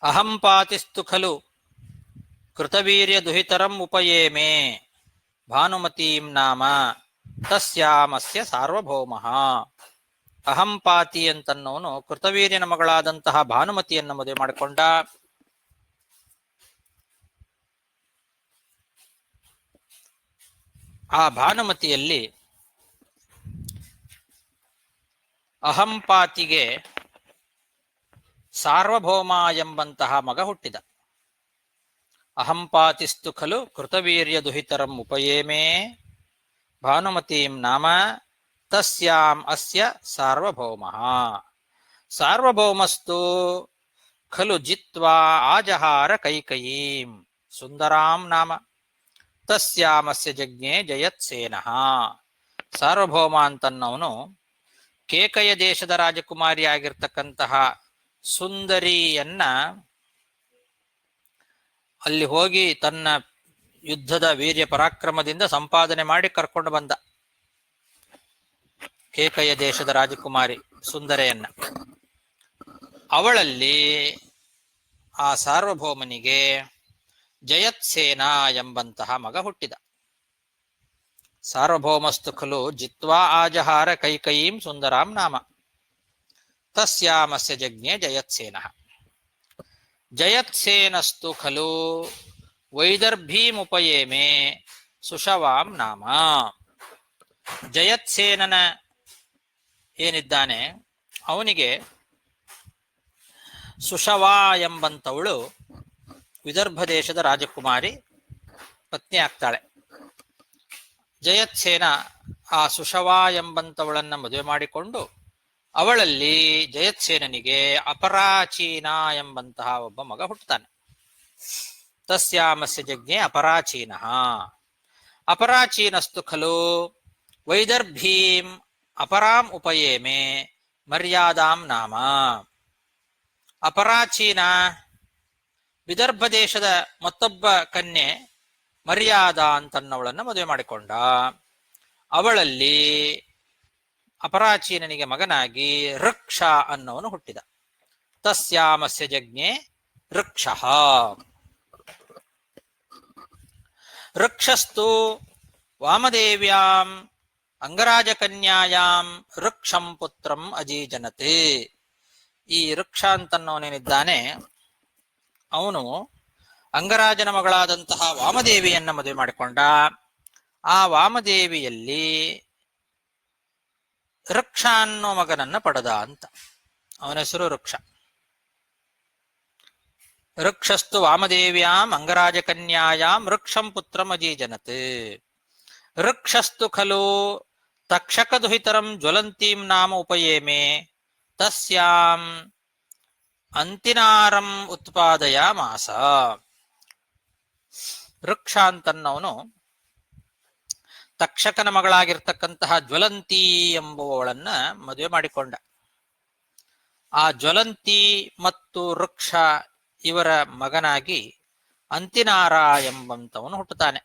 ಅಹಂಪಾತಿಸ್ತು ಖಲು ಕೃತವೀರ್ಯ ದುಹಿತರಂ ಉಪಯೇಮೆ ಭಾನುಮತೀಂ ನಾಮ ತಸ್ಯಾಮಸ್ಯ ಸಾರ್ವಭೌಮಃ. ಅಹಂಪಾತಿ ಅಂತನ್ನೋನು ಕೃತವೀರ್ಯನ ಮಗಳಾದಂತಹ ಭಾನುಮತಿಯನ್ನು ಮದುವೆ ಮಾಡಿಕೊಂಡ. ಆ ಭಾನುಮತಿಯಲ್ಲಿ ಅಹಂಪಾತಿಗೆ ಸಾರ್ವಭೌಮ ಎಂಬಂತಹ ಮಗ ಹುಟ್ಟಿದ. ಅಹಂಪಾತಿಸ್ತು ಖಲು ಕೃತವೀರ್ಯ ದುಹಿತರಂ ಉಪಯೇಮೆ ಭಾನುಮತೀಂ ನಾಮ ತಸ್ಯಾಂ ಅಸ್ಯ ಸಾರ್ವಭೌಮಃ. ಸಾರ್ವಭೌಮಸ್ತು ಖಲು ಜಿತ್ವಾ ಆಜಹಾರ ಕೈಕಯೀಂ ಸುಂದರಾಂ ನಾಮ ತಸ್ಯಾಮಸ್ಯ ಜಜ್ಞೆ ಜಯತ್ಸೇನಃ. ಸಾರ್ವಭೌಮ ಅಂತನ್ನವನು ಕೇಕಯ ದೇಶದ ರಾಜಕುಮಾರಿಯಾಗಿರ್ತಕ್ಕಂತಹ ಸುಂದರಿಯನ್ನ ಅಲ್ಲಿ ಹೋಗಿ ತನ್ನ ಯುದ್ಧದ ವೀರ್ಯ ಪರಾಕ್ರಮದಿಂದ ಸಂಪಾದನೆ ಮಾಡಿ ಕರ್ಕೊಂಡು ಬಂದ. ಕೇಕಯ ದೇಶದ ರಾಜಕುಮಾರಿ ಸುಂದರೆಯನ್ನ. ಅವಳಲ್ಲಿ ಆ ಸಾರ್ವಭೌಮನಿಗೆ ಜಯತ್ಸೇನ ಎಂಬಂತಹ ಮಗ ಹುಟ್ಟಿದ. ಸಾರ್ವಭೌಮಸ್ತು ಖಲು ಜಿತ್ವಾ ಆಜಹಾರ ಕೈಕಯೀಂ ಸುಂದರಾಂ ನಾಮ ತಸ್ಯಾಮಸ್ಯ ಜಜ್ಞೆ ಜಯತ್ಸೇನಃ. ಜಯತ್ಸೇನಸ್ತು ಖಲು ವೈದರ್ಭೀಮುಪಯೇಮೆ ಸುಷವಾಂ ನಾಮ. ಜಯತ್ಸೇನನ ಏನಿದ್ದಾನೆ ಅವನಿಗೆ ಸುಷವಾ ಎಂಬಂತವಳು ವಿದರ್ಭ ದೇಶದ ರಾಜಕುಮಾರಿ ಪತ್ನಿ ಆಗ್ತಾಳೆ. ಜಯತ್ಸೇನ ಆ ಸುಷವಾ ಎಂಬಂತವಳನ್ನ ಮದುವೆ ಮಾಡಿಕೊಂಡು ಅವಳಲ್ಲಿ ಜಯತ್ಸೇನನಿಗೆ ಅಪರಾಚೀನ ಎಂಬಂತಹ ಒಬ್ಬ ಮಗ ಹುಟ್ಟುತ್ತಾನೆ. ತಸ್ಯಾಮಸ್ಯ ಜಜ್ಞೆ ಅಪರಾಚೀನಃ. ಅಪರಾಚೀನಸ್ತು ಖಲು ವೈದರ್ಭೀಂ ಅಪರಾಂ ಉಪಯೇಮೆ ಮರ್ಯಾದಾಂ ನಾಮ. ಅಪರಾಚೀನ ವಿದರ್ಭ ದೇಶದ ಮತ್ತೊಬ್ಬ ಕನ್ಯೆ ಮರ್ಯಾದ ಅಂತನ್ನವಳನ್ನ ಮದುವೆ ಮಾಡಿಕೊಂಡ. ಅವಳಲ್ಲಿ ಅಪರಾಚೀನನಿಗೆ ಮಗನಾಗಿ ಋಕ್ಷ ಅನ್ನೋನು ಹುಟ್ಟಿದ. ತಸ್ಯಾಮಸ್ಯ ಜಜ್ಞೆ ಋಕ್ಷಃ. ಋಕ್ಷಸ್ತು ವಾಮದೇವ್ಯಾಂ ಅಂಗರಾಜಕನ್ಯಾಯಾಂ ಋಕ್ಷಂ ಪುತ್ರಂ ಅಜೀಜನತೆ. ಈ ಋಕ್ಷ ಅಂತನ್ನೋನೇನಿದ್ದಾನೆ ಅವನು ಅಂಗರಾಜನ ಮಗಳಾದಂತಹ ವಾಮದೇವಿಯನ್ನ ಮದುವೆ ಮಾಡಿಕೊಂಡ. ಆ ವಾಮದೇವಿಯಲ್ಲಿ ಋಕ್ಷ ಅನ್ನೋ ಮಗನನ್ನ ಪಡೆದ ಅಂತ. ಅವನ ಹೆಸರು ಋಕ್ಷ. ಋಕ್ಷಸ್ತು ವಾಮದೇವ್ಯಾಂ ಅಂಗರಾಜಕನ್ಯಾಯಾಂ ಋಕ್ಷಂ ಪುತ್ರಂ ಅಜೀಜನತೆ. ಋಕ್ಷಸ್ತು ಖಲು ತಕ್ಷಕದುಹಿತರಂ ಜ್ವಲಂತೀಂ ನಾಮ ಉಪಯೇಮೆ ತಸ್ಯಾಂ ಅಂತಿನಾರಂ ಉತ್ಪಾದಯಾಮಾಸ. ಋಕ್ಷ ಅಂತನ್ನವನು ತಕ್ಷಕನ ಮಗಳಾಗಿರ್ತಕ್ಕಂತಹ ಜ್ವಲಂತಿ ಎಂಬುವವಳನ್ನ ಮದುವೆ ಮಾಡಿಕೊಂಡ. ಆ ಜ್ವಲಂತಿ ಮತ್ತು ಋಕ್ಷ ಇವರ ಮಗನಾಗಿ ಅಂತಿನಾರ ಎಂಬಂತವನು ಹುಟ್ಟುತ್ತಾನೆ.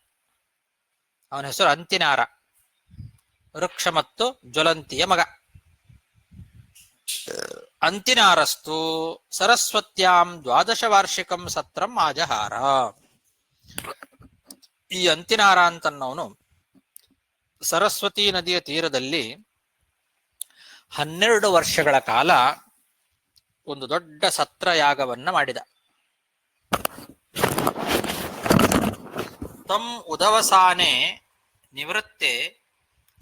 ಅವನ ಹೆಸರು ಅಂತಿನಾರ. ಋಕ್ಷ ಮತ್ತು ಜ್ವಲಂತಿಯ ಮಗ. ಅಂತಿನಾರಸ್ತು ಸರಸ್ವತ್ಯಾಂ 12 ವಾರ್ಷಿಕಂ ಸತ್ರಂ ಆಜಹಾರ. ಈ ಅಂತಿನಾರ ಅಂತನ್ನವನು ಸರಸ್ವತಿ ನದಿಯ ತೀರದಲ್ಲಿ 12 ವರ್ಷಗಳ ಕಾಲ ಒಂದು ದೊಡ್ಡ ಸತ್ರಯಾಗವನ್ನ ಮಾಡಿದ. ತಂ ಉದವಸಾನೆ ನಿವೃತ್ತೆ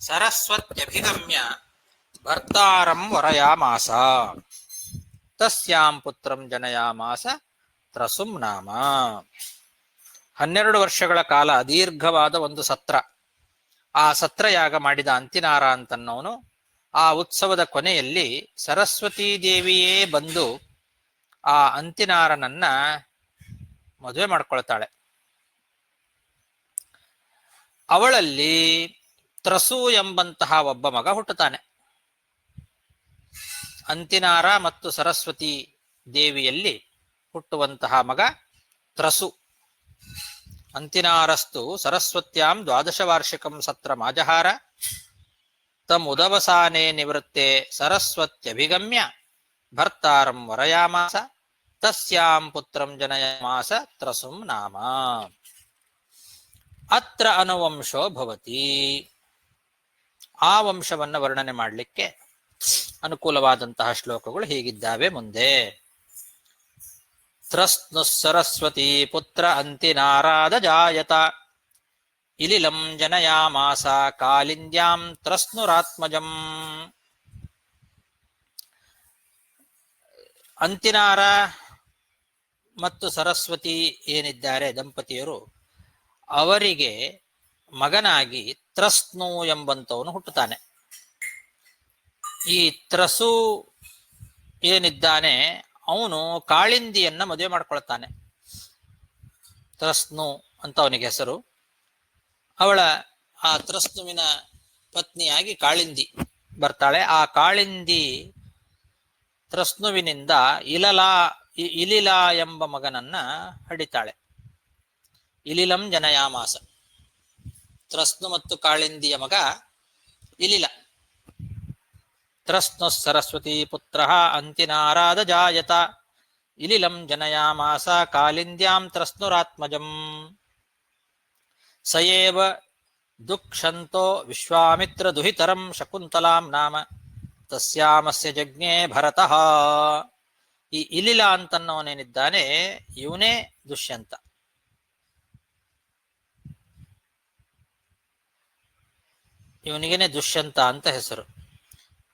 ಸರಸ್ವತ್ಯಭಿಗಮ್ಯ ಭರ್ತಾರಂ ವರಯಾಮಾಸ ತಸ್ಯಾಂ ಪುತ್ರಂ ಜನಯಾಮಾಸ ತ್ರಸುಂ ನಾಮ. 12 ವರ್ಷಗಳ ಕಾಲ ದೀರ್ಘವಾದ ಒಂದು ಸತ್ರ. ಆ ಸತ್ರಯಾಗ ಮಾಡಿದ ಅಂತಿನಾರ ಅಂತನ್ನವನು ಆ ಉತ್ಸವದ ಕೊನೆಯಲ್ಲಿ ಸರಸ್ವತೀ ದೇವಿಯೇ ಬಂದು ಆ ಅಂತಿನಾರನನ್ನ ಮದುವೆ ಮಾಡ್ಕೊಳ್ತಾಳೆ. ಅವಳಲ್ಲಿ ತ್ರಸು ಎಂಬಂತಹ ಒಬ್ಬ ಮಗ ಹುಟ್ಟುತ್ತಾನೆ. ಅಂತಿನಾರ ಮತ್ತು ಸರಸ್ವತಿ ದೇವಿಯಲ್ಲಿ ಹುಟ್ಟುವಂತಹ ಮಗ ತ್ರಸು. ಅಂತಿನಾರಸ್ತು ಸರಸ್ವತ್ಯಾಂ 12 ವಾರ್ಷಿಕಂ ಸತ್ರ ಮಾಜಹಾರ ತಮ್ ಉದವಸಾನೆ ನಿವೃತ್ತೆ ಸರಸ್ವತ್ಯಭಿಗಮ್ಯ ಭರ್ತಾರಂ ವರಯಾಮಾಸ ತಸ್ಯಾಂ ಪುತ್ರಂ ಜನಯಾಮಾಸ ತ್ರಸುಂ ನಾಮ. ಅತ್ರ ಅನುವಂಶೋ ಭವತಿ. ಆ ವಂಶವನ್ನು ವರ್ಣನೆ ಮಾಡಲಿಕ್ಕೆ ಅನುಕೂಲವಾದಂತಹ ಶ್ಲೋಕಗಳು ಹೀಗಿದ್ದಾವೆ ಮುಂದೆ. ತ್ರಸ್ನು ಸರಸ್ವತಿ ಪುತ್ರ ಅಂತಿನಾರಾದ ಜಾಯತ ಇಲಿಲಂ ಜನಯಾಮಾಸ ಕಾಲಿಂದ್ಯಾಂ ತ್ರಸ್ನುರಾತ್ಮಜಂ. ಅಂತಿನಾರ ಮತ್ತು ಸರಸ್ವತಿ ಏನಿದ್ದಾರೆ ದಂಪತಿಯರು, ಅವರಿಗೆ ಮಗನಾಗಿ ತ್ರಸ್ನು ಎಂಬಂತವನು ಹುಟ್ಟುತ್ತಾನೆ. ಈ ತ್ರಸು ಏನಿದ್ದಾನೆ ಅವನು ಕಾಳಿಂದಿಯನ್ನ ಮದುವೆ ಮಾಡ್ಕೊಳ್ತಾನೆ. ತ್ರಸ್ನು ಅಂತ ಅವನಿಗೆ ಹೆಸರು. ಅವಳ ಆ ತ್ರಸ್ನುವಿನ ಪತ್ನಿಯಾಗಿ ಕಾಳಿಂದಿ ಬರ್ತಾಳೆ. ಆ ಕಾಳಿಂದಿ ತ್ರಸ್ನುವಿನಿಂದ ಇಲಿಲ ಎಂಬ ಮಗನನ್ನ ಹಡಿತಾಳೆ. ಇಲಿಲಂ ಜನಯಾಮಾಸ. ತ್ರಸ್ನು ಮತ್ತು ಕಾಳಿಂದಿಯ ಮಗ ಇಲಿಲ. ತ್ರಸ್ನು ಸರಸ್ವತಿ ಪುತ್ರ ಅಂತಿನಾರಾದ ಜಾಯತ ಇಲಿಲಂ ಜನಯಾಮಾಸ ಕಾಲಿಂದ್ಯಾಂ ತ್ರಸ್ನುರಾತ್ಮಜಂ. ಸಯೇವ ದುಕ್ಷಂತೋ ವಿಶ್ವಾಮಿತ್ರ ದುಹಿತರಂ ಶಕುಂತಲಾಂ ನಾಮ ತಸ್ಯಾಮಸ್ಯ ಜಜ್ಞೆ ಭರತಃ. ಈ ಇಲಿಲ ಅಂತನ್ನವನೇನಿದ್ದಾನೆ ಇವನೇ ದುಷ್ಯಂತ. ಇವನಿಗೇನೆ ದುಷ್ಯಂತ ಅಂತ ಹೆಸರು.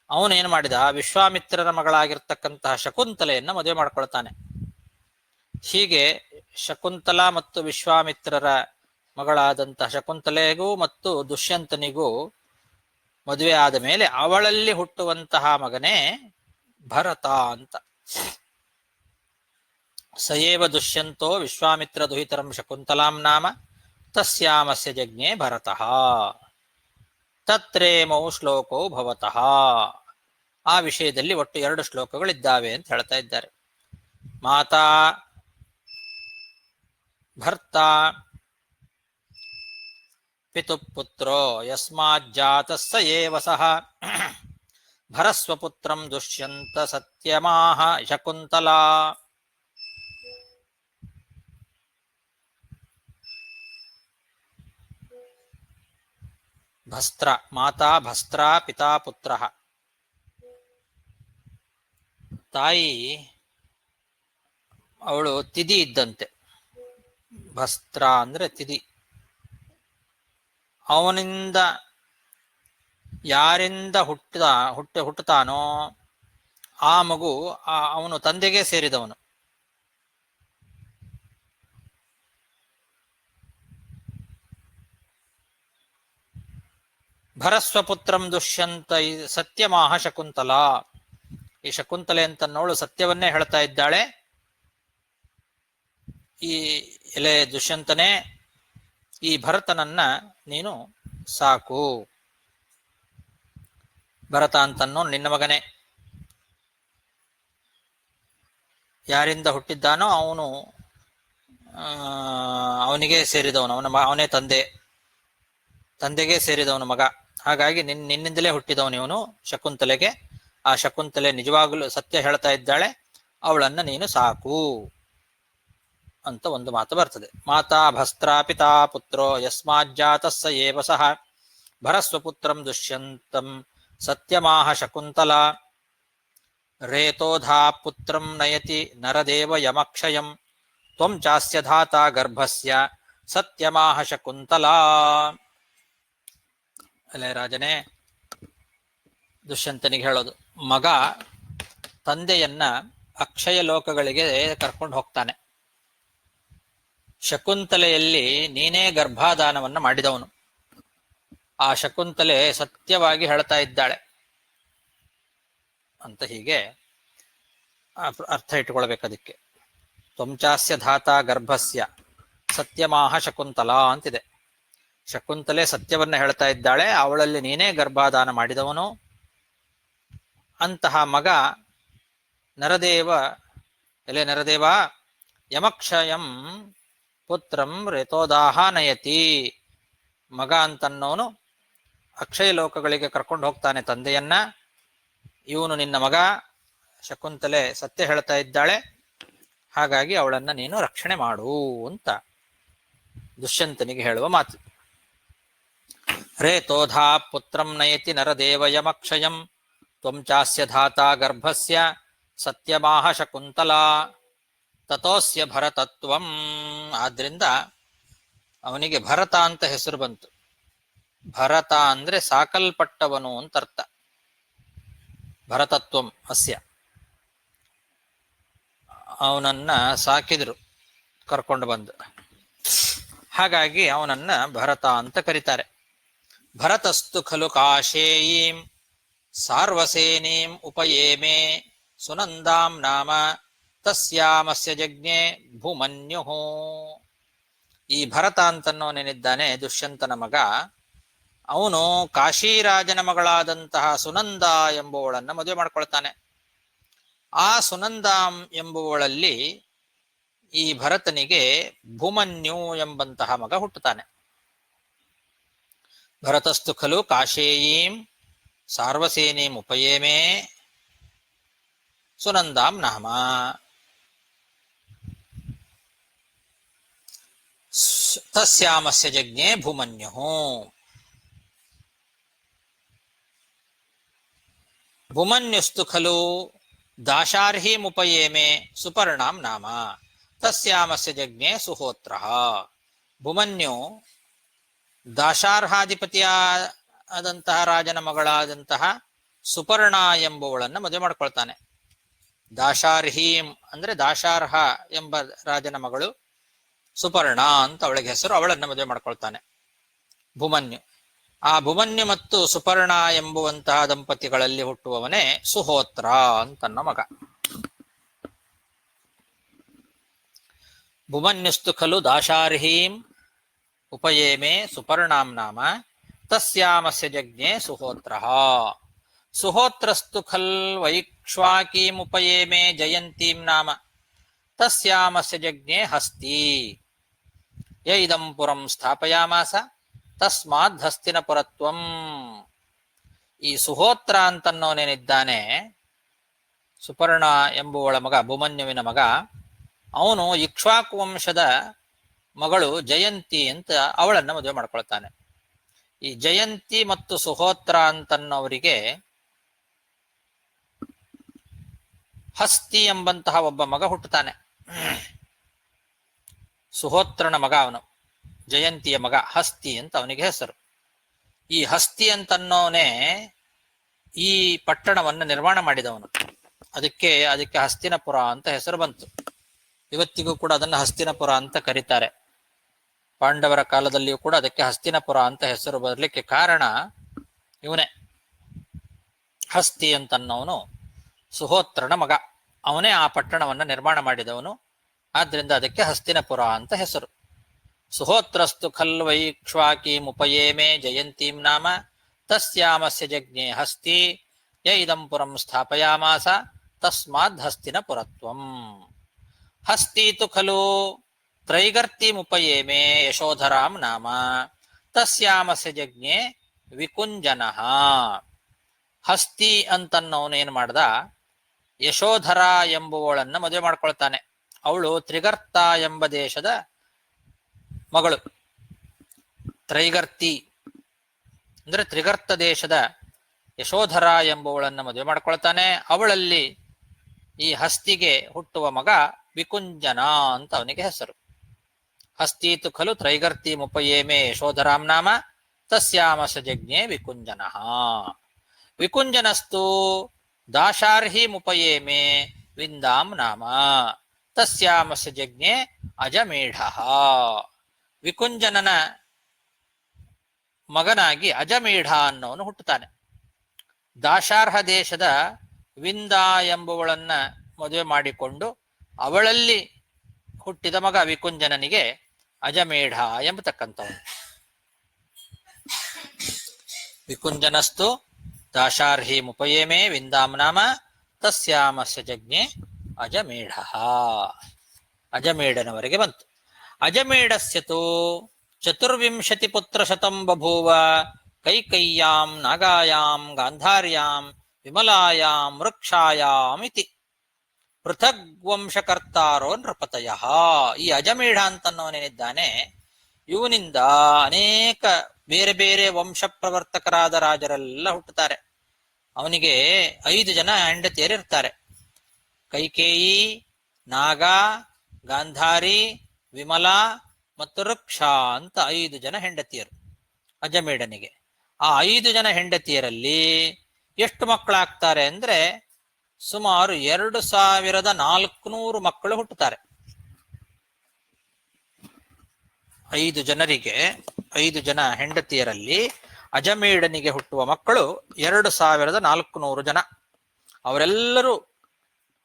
ಅವನೇನು ಮಾಡಿದ, ವಿಶ್ವಾಮಿತ್ರರ ಮಗಳಾಗಿರ್ತಕ್ಕಂತಹ ಶಕುಂತಲೆಯನ್ನ ಮದುವೆ ಮಾಡ್ಕೊಳ್ತಾನೆ. ಹೀಗೆ ಶಕುಂತಲಾ ಮತ್ತು ವಿಶ್ವಾಮಿತ್ರರ ಮಗಳಾದಂತಹ ಶಕುಂತಲೆಗೂ ಮತ್ತು ದುಷ್ಯಂತನಿಗೂ ಮದುವೆ ಆದ ಮೇಲೆ ಅವಳಲ್ಲಿ ಹುಟ್ಟುವಂತಹ ಮಗನೇ ಭರತ ಅಂತ. ಸಯೇವ ದುಷ್ಯಂತೋ ವಿಶ್ವಾಮಿತ್ರ ದುಹಿತರಂ ಶಕುಂತಲಾಂ ನಾಮ ತಸ್ಯಾಮಸ್ಯ ಜಜ್ಞೆ ಭರತಃ ತತ್ರೇಮೌ ಶ್ಲೋಕೋ ಭವತಃ. ಆ ವಿಷಯದಲ್ಲಿ ಒಟ್ಟು 2 ಶ್ಲೋಕಗಳಿದ್ದಾವೆ ಅಂತ ಹೇಳ್ತಾ ಇದ್ದಾರೆ. ಮಾತಾ ಭರ್ತ ಪಿತುಃ ಪುತ್ರೋ ಯಸ್ಮಾಜ್ಜಾತಃ ಸ ಏವ ಸಃ ಭರಸ್ವಪುತ್ರಂ ದುಷ್ಯಂತ ಸತ್ಯಮಾಹ ಶಕುಂತಲಾ. ಭಸ್ತ್ರ ಮಾತಾ ಭಸ್ತ್ರ ಪಿತಾ ಪುತ್ರ. ತಾಯಿ ಅವಳು ತಿದಿ ಇದ್ದಂತೆ. ಭಸ್ತ್ರ ಅಂದ್ರೆ ತಿದಿ. ಅವನಿಂದ ಯಾರಿಂದ ಹುಟ್ಟುತ್ತಾನೋ ಆ ಮಗು ಅವನು ತಂದೆಗೆ ಸೇರಿದವನು. ಭರಸ್ವಪುತ್ರಂ ದುಷ್ಯಂತ ಸತ್ಯಮಾಹ ಶಕುಂತಲಾ. ಈ ಶಕುಂತಲೆ ಅಂತನ್ನೋಳು ಸತ್ಯವನ್ನೇ ಹೇಳ್ತಾ ಇದ್ದಾಳೆ. ಈ ಎಲೆ ದುಷ್ಯಂತನೇ, ಈ ಭರತನನ್ನ ನೀನು ಸಾಕು. ಭರತ ಅಂತನ್ನೋ ನಿನ್ನ ಮಗನೇ. ಯಾರಿಂದ ಹುಟ್ಟಿದ್ದಾನೋ ಅವನು ಅವನಿಗೆ ಸೇರಿದವನು. ಅವನೇ ತಂದೆಗೆ ಸೇರಿದವನು ಮಗ. ಹಾಗಾಗಿ ನಿನ್ನಿಂದಲೇ ಹುಟ್ಟಿದವನು ಇವನು ಶಕುಂತಲೆಗೆ. ಆ ಶಕುಂತಲೆ ನಿಜವಾಗಲೂ ಸತ್ಯ ಹೇಳ್ತಾ ಇದ್ದಾಳೆ, ಅವಳನ್ನ ನೀನು ಸಾಕು ಅಂತ ಒಂದು ಮಾತು ಬರ್ತದೆ. ಮಾತಾ ಭಸ್ತ್ರ ಪಿತಾ ಪುತ್ರೋ ಯಸ್ಮಾಜ್ಜಾತಃ ಸ ಏವ ಸಃ ಭರಸ್ವಪುತ್ರಂ ದುಷ್ಯಂತಂ ಸತ್ಯಮಾಹ ಶಕುಂತಲಾ. ರೇತೋಧಾ ಪುತ್ರಂ ನಯತಿ ನರದೇವ ಯಮಕ್ಷಯಂ ತ್ವಂ ಚಾಸ್ಯ ಧಾತಾ ಗರ್ಭಸ್ಯ ಸತ್ಯಮಾಹ ಶಕುಂತಲಾ. ಅಲ್ಲೇ ರಾಜನೇ, ದುಷ್ಯಂತನಿಗೆ ಹೇಳೋದು, ಮಗ ತಂದೆಯನ್ನ ಅಕ್ಷಯ ಲೋಕಗಳಿಗೆ ಕರ್ಕೊಂಡು ಹೋಗ್ತಾನೆ. ಶಕುಂತಲೆಯಲ್ಲಿ ನೀನೇ ಗರ್ಭಾಧಾನವನ್ನ ಮಾಡಿದವನು. ಆ ಶಕುಂತಲೆ ಸತ್ಯವಾಗಿ ಹೇಳ್ತಾ ಇದ್ದಾಳೆ ಅಂತ ಹೀಗೆ ಅರ್ಥ ಇಟ್ಕೊಳ್ಬೇಕು ಅದಕ್ಕೆ. ತ್ವಂಚಾಸ್ಯ ಧಾತಾ ಗರ್ಭಸ್ಯ ಸತ್ಯಮಾಹ ಶಕುಂತಲಾ ಅಂತಿದೆ. ಶಕುಂತಲೆ ಸತ್ಯವನ್ನ ಹೇಳ್ತಾ ಇದ್ದಾಳೆ, ಅವಳಲ್ಲಿ ನೀನೇ ಗರ್ಭಾಧಾನ ಮಾಡಿದವನು. ಅಂತಹ ಮಗ ನರದೇವ, ಎಲೆ ನರದೇವ, ಯಮಕ್ಷಯಂ ಪುತ್ರಂ ರೇತೋದಾಹ ನಯತಿ. ಮಗ ಅಂತನ್ನೋನು ಅಕ್ಷಯ ಲೋಕಗಳಿಗೆ ಕರ್ಕೊಂಡು ಹೋಗ್ತಾನೆ ತಂದೆಯನ್ನ. ಇವನು ನಿನ್ನ ಮಗ. ಶಕುಂತಲೆ ಸತ್ಯ ಹೇಳ್ತಾ ಇದ್ದಾಳೆ, ಹಾಗಾಗಿ ಅವಳನ್ನ ನೀನು ರಕ್ಷಣೆ ಮಾಡು ಅಂತ ದುಷ್ಯಂತನಿಗೆ ಹೇಳುವ ಮಾತು. ರೇತೋಧಾ ಪುತ್ರಂ ನಯತಿ ನರದೇವ ಯಮಕ್ಷಯಂ ತ್ವಂ ಚಾಸ್ಯ ಧಾತಾ ಗರ್ಭಸ್ಯ ಸತ್ಯಮಾಹ ಶಕುಂತಲಾ ತತೋಸ್ಯ ಭರತತ್ವಂ. ಆದ್ರಿಂದ ಅವನಿಗೆ ಭರತ ಅಂತ ಹೆಸರು ಬಂತು. ಭರತ ಅಂದ್ರೆ ಸಾಕಲ್ಪಟ್ಟವನು ಅಂತ ಅರ್ಥ. ಭರತತ್ವಂ ಅಸ್ಯ, ಅವನನ್ನ ಸಾಕಿದ್ರು ಕರ್ಕೊಂಡು ಬಂದು. ಹಾಗಾಗಿ ಅವನನ್ನ ಭರತ ಅಂತ ಕರೀತಾರೆ. ಭರತಸ್ತು ಖಲು ಕಾಶೇಯೀಂ ಸಾರ್ವಸೇನೀಂ ಉಪಯೇಮೆ ಸುನಂದಾಂ ನಾಮ ತಸ್ಯಾಮಸ್ಯ ಜಜ್ಞೆ ಭೂಮನ್ಯುಃ. ಈ ಭರತ ಅಂತನ್ನೋನೇನಿದ್ದಾನೆ ದುಷ್ಯಂತನ ಮಗ, ಅವನು ಕಾಶಿರಾಜನ ಮಗಳಾದಂತಹ ಸುನಂದ ಎಂಬುವಳನ್ನ ಮದುವೆ ಮಾಡ್ಕೊಳ್ತಾನೆ. ಆ ಸುನಂದಾಂ ಎಂಬುವಳಲ್ಲಿ ಈ ಭರತನಿಗೆ ಭೂಮನ್ಯು ಎಂಬಂತಹ ಮಗ ಹುಟ್ಟುತ್ತಾನೆ. ಭರತಸ್ತು ಖಲು ಕಾಶೇಯೀಂ ಸಾರ್ವಸೇನೀಂ ಉಪಯೇಮೆ ಸುನಂದಾಂ ನಾಮ ತಸ್ಯಾಮಸ್ಯ ಜಜ್ಞೆ ಭೂಮನ್ಯುಃ. ಭೂಮನ್ಯುಸ್ತು ಖಲು ದಾಶಾರ್ಹೀಂ ಉಪಯೇಮೆ ಸುಪರ್ಣಾಂ ನಾಮ ತಸ್ಯಾಮಸ್ಯ ಜಜ್ಞೆ ಸುಹೋತ್ರಃ. ಭೂಮನ್ಯು ದಾಶಾರ್ಹಾಧಿಪತಿಯಾದಂತಹ ರಾಜನ ಮಗಳಾದಂತಹ ಸುಪರ್ಣ ಎಂಬುವಳನ್ನು ಮದುವೆ ಮಾಡ್ಕೊಳ್ತಾನೆ. ದಾಶಾರ್ಹೀಂ ಅಂದ್ರೆ ದಾಶಾರ್ಹ ಎಂಬ ರಾಜನ ಮಗಳು ಸುಪರ್ಣ ಅಂತ ಅವಳಿಗೆ ಹೆಸರು. ಅವಳನ್ನು ಮದುವೆ ಮಾಡ್ಕೊಳ್ತಾನೆ ಭೂಮನ್ಯು. ಆ ಭೂಮನ್ಯು ಮತ್ತು ಸುಪರ್ಣ ಎಂಬುವಂತಹ ದಂಪತಿಗಳಲ್ಲಿ ಹುಟ್ಟುವವನೇ ಸುಹೋತ್ರ ಅಂತನ್ನೋ ಮಗ. ಭೂಮನ್ಯುಸ್ತು ಖಲು ದಾಶಾರ್ಹೀಂ ಉಪಯೇಮೆ ಸುಪರ್ಣಾಂ ನಾಮ ತಸ್ಯಾಮಸ್ಯ ಜಜ್ಞೆ ಸುಹೋತ್ರಃ. ಸುಹೋತ್ರಸ್ತು ಖಲ್ ವೈಕ್ಷ್ವಾಕೀಂ ಉಪಯೇಮೆ ಜಯಂತೀಂ ನಾಮ ತಸ್ಯಾಮಸ್ಯ ಜಜ್ಞೆ ಹಸ್ತಿ. ಯ ಇದಂ ಪುರಂ ಸ್ಥಾಪಯಾಮಾಸ ತಸ್ಮಾದ್ ಹಸ್ತಿನಪುರತ್ವಂ. ಈ ಸುಹೋತ್ರ ಅಂತನ್ನೋನೇನಿದ್ದಾನೆ, ಸುಪರ್ಣ ಎಂಬುವಳ ಮಗ, ಅಭಿಮನ್ಯುವಿನ ಮಗ, ಅವನು ಇಕ್ಷ್ವಾಕು ವಂಶದ ಮಗಳು ಜಯಂತಿ ಅಂತ ಅವಳನ್ನ ಮದುವೆ ಮಾಡ್ಕೊಳ್ತಾನೆ. ಈ ಜಯಂತಿ ಮತ್ತು ಸುಹೋತ್ರ ಅಂತನ್ನೋವರಿಗೆ ಹಸ್ತಿ ಎಂಬಂತಹ ಒಬ್ಬ ಮಗ ಹುಟ್ಟುತ್ತಾನೆ. ಸುಹೋತ್ರನ ಮಗ ಅವನು, ಜಯಂತಿಯ ಮಗ ಹಸ್ತಿ ಅಂತ ಅವನಿಗೆ ಹೆಸರು. ಈ ಹಸ್ತಿ ಅಂತನ್ನೋನೇ ಈ ಪಟ್ಟಣವನ್ನು ನಿರ್ಮಾಣ ಮಾಡಿದವನು. ಅದಕ್ಕೆ ಹಸ್ತಿನಪುರ ಅಂತ ಹೆಸರು ಬಂತು. ಇವತ್ತಿಗೂ ಕೂಡ ಅದನ್ನು ಹಸ್ತಿನಪುರ ಅಂತ ಕರೀತಾರೆ. ಪಾಂಡವರ ಕಾಲದಲ್ಲಿಯೂ ಕೂಡ ಅದಕ್ಕೆ ಹಸ್ತಿನಪುರ ಅಂತ ಹೆಸರು ಬರಲಿಕ್ಕೆ ಕಾರಣ ಇವನೇ. ಹಸ್ತಿ ಅಂತನ್ನೋನು ಸುಹೋತ್ರನ ಮಗ, ಅವನೇ ಆ ಪಟ್ಟಣವನ್ನು ನಿರ್ಮಾಣ ಮಾಡಿದವನು. ಆದ್ರಿಂದ ಅದಕ್ಕೆ ಹಸ್ತಿನಪುರ ಅಂತ ಹೆಸರು. ಸುಹೋತ್ರಸ್ತು ಖಲ್ವೈಕ್ಷ್ವಾಕೀಮುಪಯೇಮೇ ಜಯಂತೀಂ ನಾಮ ತಸ್ಯಾಮಸ್ಯ ಜಜ್ಞೆ ಹಸ್ತಿ ಯ ಇದಂ ಪುರಂ ಸ್ಥಾಪಯಾಮಾಸ ತಸ್ಮಾದ್ ಹಸ್ತಿನಪುರತ್ವಂ. ಹಸ್ತೀತು ಖಲು ತ್ರೈಗರ್ತಿಮುಪಯೇಮೇ ಯಶೋಧರಾಂ ನಾಮ ತಸ್ಯಾಮಸ್ಯ ಜಜ್ಞೆ ವಿಕುಂಜನಃ. ಹಸ್ತಿ ಅಂತನ್ನವನೇನು ಮಾಡ್ದ, ಯಶೋಧರ ಎಂಬುವಳನ್ನ ಮದುವೆ ಮಾಡ್ಕೊಳ್ತಾನೆ. ಅವಳು ತ್ರಿಗರ್ತ ಎಂಬ ದೇಶದ ಮಗಳು. ತ್ರೈಗರ್ತಿ ಅಂದ್ರೆ ತ್ರಿಗರ್ತ ದೇಶದ ಯಶೋಧರ ಎಂಬುವಳನ್ನ ಮದುವೆ ಮಾಡ್ಕೊಳ್ತಾನೆ. ಅವಳಲ್ಲಿ ಈ ಹಸ್ತಿಗೆ ಹುಟ್ಟುವ ಮಗ ವಿಕುಂಜನ ಅಂತ ಅವನಿಗೆ ಹೆಸರು. ಹಸ್ತೀತು ಖಲು ತ್ರೈಗರ್ತಿ ಮುಪಯೇಮೇ ಯಶೋಧರಾಂ ನಾಮ ತಸ್ಯಾಮಸ ಜಜ್ಞೆ ವಿಕುಂಜನಃ. ವಿಕುಂಜನಸ್ತು ದಾಶಾರ್ಹಿ ಮುಪಯೇಮೇ ವಿಂದಾಂ ನಾಮ ತಸ್ಯಾಮಸ ಜಜ್ಞೆ ಅಜಮೇಢಃ. ವಿಕುಂಜನನ ಮಗನಾಗಿ ಅಜಮೇಢ ಅನ್ನೋನು ಹುಟ್ಟುತ್ತಾನೆ. ದಾಶಾರ್ಹ ದೇಶದ ವಿಂದ ಎಂಬುವಳನ್ನ ಮದುವೆ ಮಾಡಿಕೊಂಡು ಅವಳಲ್ಲಿ ಹುಟ್ಟಿದ ಮಗ ವಿಕುಂಜನನಿಗೆ ಅಜಮೇಢ ಎಂಬತಕ್ಕಂಥವನು. ವಿಕುಂಜನಸ್ತು ದಾಶಾರ್ಹಿ ಮುಪಯೇಮೇ ವಿಂದಾಂ ನಾಮ ತಸ್ಯಾಮಸ್ಯ ಜಜ್ಞೆ ಅಜಮೇಢ. ಅಜಮೇಢನವರೆಗೆ ಬಂತು. ಅಜಮೇಢಸ್ಯತು ಚತುರ್ವಿಂಶತಿ ಪುತ್ರ ಶತಂ ಬಭೂವ ಕೈಕಯ್ಯಾಂ ನಾಗಾಯಾಂ ಗಾಂಧಾರ್ಯಾಂ ವಿಮಲಾಯಾಂ ವೃಕ್ಷಾಯಾಂ ಇತಿ ಪೃಥಗ್ ವಂಶಕರ್ತಾರೋ ನೃಪತಯ. ಈ ಅಜಮೇಢ ಅಂತನ್ನೋನೇನಿದ್ದಾನೆ, ಇವನಿಂದ ಅನೇಕ ಬೇರೆ ಬೇರೆ ವಂಶ ಪ್ರವರ್ತಕರಾದ ರಾಜರೆಲ್ಲ ಹುಟ್ಟುತ್ತಾರೆ. ಅವನಿಗೆ 5 ಜನ ಹೆಂಡತಿಯರಿರ್ತಾರೆ. ಕೈಕೇಯಿ, ನಾಗ, ಗಾಂಧಾರಿ, ವಿಮಲಾ ಮತ್ತು ವೃಕ್ಷ ಅಂತ 5 ಜನ ಹೆಂಡತಿಯರು ಅಜಮೇಢನಿಗೆ. ಆ 5 ಜನ ಹೆಂಡತಿಯರಲ್ಲಿ ಎಷ್ಟು ಮಕ್ಕಳಾಗ್ತಾರೆ ಅಂದ್ರೆ ಸುಮಾರು 2400 ಮಕ್ಕಳು ಹುಟ್ಟುತ್ತಾರೆ. 5 ಜನರಿಗೆ, 5 ಜನ ಹೆಂಡತಿಯರಲ್ಲಿ ಅಜಮೇಢನಿಗೆ ಹುಟ್ಟುವ ಮಕ್ಕಳು 2400 ಜನ. ಅವರೆಲ್ಲರೂ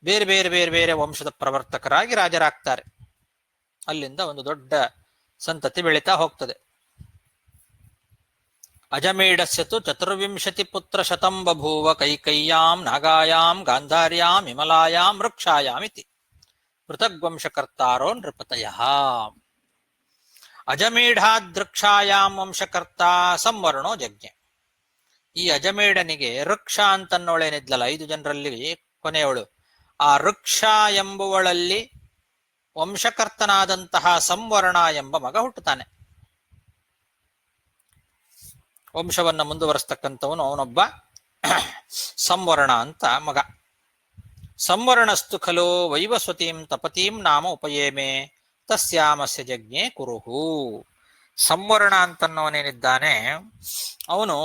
ಬೇರೆ ಬೇರೆ ಬೇರೆ ಬೇರೆ ವಂಶದ ಪ್ರವರ್ತಕರಾಗಿ ರಾಜರಾಗ್ತಾರೆ. ಅಲ್ಲಿಂದ ಒಂದು ದೊಡ್ಡ ಸಂತತಿ ಬೆಳೀತಾ ಹೋಗ್ತದೆ. ಅಜಮೇಢಸ್ಯತು ಚತುರ್ವಿಂಶತಿ ಪುತ್ರ ಶತಂ ಬಭೂವ ಕೈಕಯ್ಯಾಂ ನಾಗಾಯಾಂ ಗಾಂಧಾರ್ಯಾಂ ವಿಮಲಾಯಾಂ ವೃಕ್ಷಾಯಾಂ ಇತಿ ಪೃಥಗ್ವಂಶಕರ್ತಾರೋ ನೃಪತಯ. ಅಜಮೇಢಾದೃಕ್ಷಾಯಾಂ ವಂಶಕರ್ತ ಸಂವರ್ಣೋ ಜಜ್ಞೆ. ಈ ಅಜಮೇಢನಿಗೆ ವೃಕ್ಷ ಅಂತನ್ನೋಳೇನಿದ್ಲಲ್ಲ 5 ಜನರಲ್ಲಿ ಕೊನೆಯವಳು, ಆ ವೃಕ್ಷ ಎಂಬುವಳಲ್ಲಿ ವಂಶಕರ್ತನಾದಂತಹ ಸಂವರ್ಣ ಎಂಬ ಮಗ ಹುಟ್ಟುತ್ತಾನೆ. ವಂಶವನ್ನ ಮುಂದುವರೆಸ್ತಕ್ಕಂಥವನು ಅವನೊಬ್ಬ ಸಂವರ್ಣ ಅಂತ ಮಗ. ಸಂವರ್ಣಸ್ತು ಖಲು ವೈವಸ್ವತೀಂ ತಪತೀಂ ನಾಮ ಉಪಯೇಮೇ ತಸ್ಯಾಮಸ್ಯ ಜಜ್ಞೆ ಕುರುಹು. ಸಂವರ್ಣ ಅಂತನ್ನವನೇನಿದ್ದಾನೆ, ಅವನು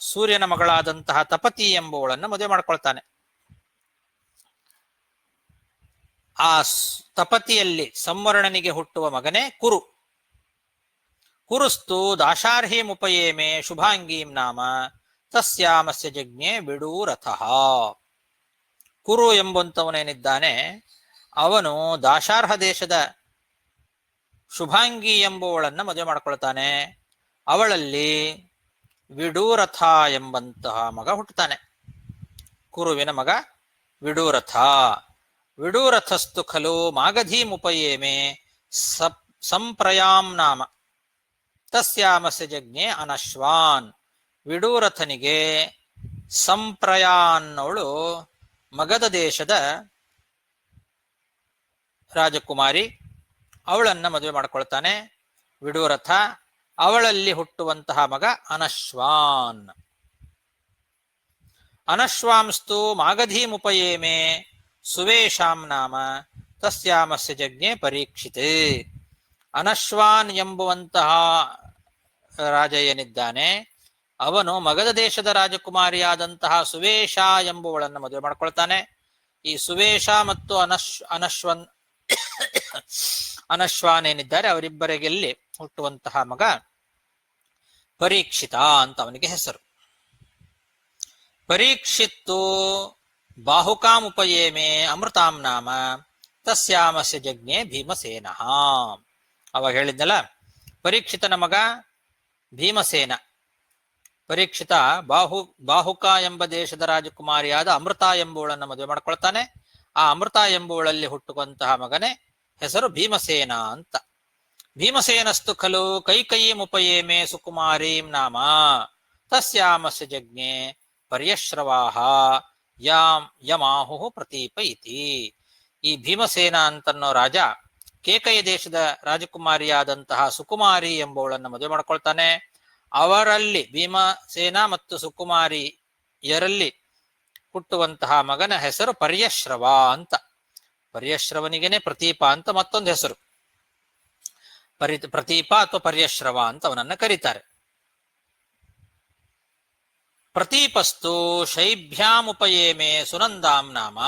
ಸೂರ್ಯನ ಮಗಳಾದಂತಹ ತಪತಿ ಎಂಬುವಳನ್ನು ಮದುವೆ ಮಾಡ್ಕೊಳ್ತಾನೆ. ಆ ತಪತಿಯಲ್ಲಿ ಸಂವರ್ಣನಿಗೆ ಹುಟ್ಟುವ ಮಗನೇ ಕುರು. ಕುರುಸ್ತು ದಾಶಾರ್ಹಿ ಮುಪಯೇಮೇ ಶುಭಾಂಗೀಂ ನಾಮ ತಸ್ಯಾಮಸ್ಯ ಜಜ್ಞೆ ಬಿಡೂರಥಃ. ಕುರು ಎಂಬಂತವನೇನಿದ್ದಾನೆ, ಅವನು ದಾಶಾರ್ಹ ದೇಶದ ಶುಭಾಂಗಿ ಎಂಬುವಳನ್ನ ಮದುವೆ ಮಾಡ್ಕೊಳ್ತಾನೆ. ಅವಳಲ್ಲಿ ವಿಡೂರಥ ಎಂಬಂತಹ ಮಗ ಹುಟ್ಟುತ್ತಾನೆ. ಕುರುವಿನ ಮಗ ವಿಡೂರಥ. ವಿಡೂರಥಸ್ತು ಖಲು ಮಾಗಧೀಮುಪಯೇಮೇ ಸಂಪ್ರಯಾಂ ನಾಮ ತಸ್ಯಾಮಸ್ಯ ಜಜ್ಞೆ ಅನಶ್ವಾನ್. ವಿಡೂರಥನಿಗೆ ಸಂಪ್ರಯಾ ಅನ್ನೋಳು ಮಗಧ ದೇಶದ ರಾಜಕುಮಾರಿ, ಅವಳನ್ನ ಮದುವೆ ಮಾಡ್ಕೊಳ್ತಾನೆ ವಿಡೂರಥ. ಅವಳಲ್ಲಿ ಹುಟ್ಟುವಂತಹ ಮಗ ಅನಶ್ವಾನ್. ಅನಶ್ವಾಂಸ್ತು ಮಾಗಧೀಮುಪಯೇಮೆ ಸುವೇಶಾಂ ನಾಮ ತಸ್ಯಾಮಸ್ಯ ಜಜ್ಞೆ ಪರೀಕ್ಷಿತೆ. ಅನಶ್ವಾನ್ ಎಂಬುವಂತಹ ರಾಜ ಏನಿದ್ದಾನೆ, ಅವನು ಮಗಧ ದೇಶದ ರಾಜಕುಮಾರಿಯಾದಂತಹ ಸುವೇಶ ಎಂಬುವಳನ್ನು ಮದುವೆ ಮಾಡ್ಕೊಳ್ತಾನೆ. ಈ ಸುವೇಶ ಮತ್ತು ಅನಶ್ವಾನ್ ಏನಿದ್ದಾರೆ, ಅವರಿಬ್ಬರಿಗೆಲ್ಲಿ ಹುಟ್ಟುವಂತಹ ಮಗ ಪರೀಕ್ಷಿತ ಅಂತ ಅವನಿಗೆ ಹೆಸರು. ಪರೀಕ್ಷಿತ್ತು ಬಾಹುಕಾಮುಪಯೇಮೆ ಅಮೃತಾಂ ನಾಮ ತಸ್ಯಾಮಸ್ಯ ಜಜ್ಞೆ ಭೀಮಸೇನ. ಅವಾಗ ಹೇಳಿದ್ನಲ್ಲ, ಪರೀಕ್ಷಿತನ ಮಗ ಭೀಮಸೇನ. ಪರೀಕ್ಷಿತ ಬಾಹುಕ ಎಂಬ ದೇಶದ ರಾಜಕುಮಾರಿಯಾದ ಅಮೃತ ಎಂಬುವಳನ್ನು ಮದುವೆ ಮಾಡ್ಕೊಳ್ತಾನೆ. ಆ ಅಮೃತ ಎಂಬುವಳಲ್ಲಿ ಹುಟ್ಟುವಂತಹ ಮಗನೇ ಹೆಸರು ಭೀಮಸೇನ ಅಂತ. ಭೀಮಸೇನಸ್ತು ಖಲು ಕೈಕಯೀಮುಪಯೇಮೆ ಸುಕುಮಾರೀಂ ನಾಮ ತಸ್ಯಾಮಸ್ಯ ಜಜ್ಞೆ ಪರ್ಯಶ್ರವಾಹ ಯಮಾಹು ಪ್ರತೀಪ ಇತಿ. ಈ ಭೀಮಸೇನ ಅಂತನ್ನೋ ರಾಜ ಕೇಕಯ ದೇಶದ ರಾಜಕುಮಾರಿಯಾದಂತಹ ಸುಕುಮಾರಿ ಎಂಬುವಳನ್ನು ಮದುವೆ ಮಾಡ್ಕೊಳ್ತಾನೆ. ಅವರಲ್ಲಿ ಭೀಮಸೇನ ಮತ್ತು ಸುಕುಮಾರಿಯರಲ್ಲಿ ಹುಟ್ಟುವಂತಹ ಮಗನ ಹೆಸರು ಪರ್ಯಶ್ರವ ಅಂತ. ಪರ್ಯಶ್ರವನಿಗೆನೆ ಪ್ರತೀಪ ಅಂತ ಮತ್ತೊಂದು ಹೆಸರು. ಪ್ರತೀಪ ಅಥವಾ ಪರ್ಯಶ್ರವ ಅಂತ ಅವನನ್ನ ಕರೀತಾರೆ. ಪ್ರತೀಪಸ್ತು ಶೈಭ್ಯಾಮುಪಯೇಮೆ ಸುನಂದಾಂ ನಾಮ.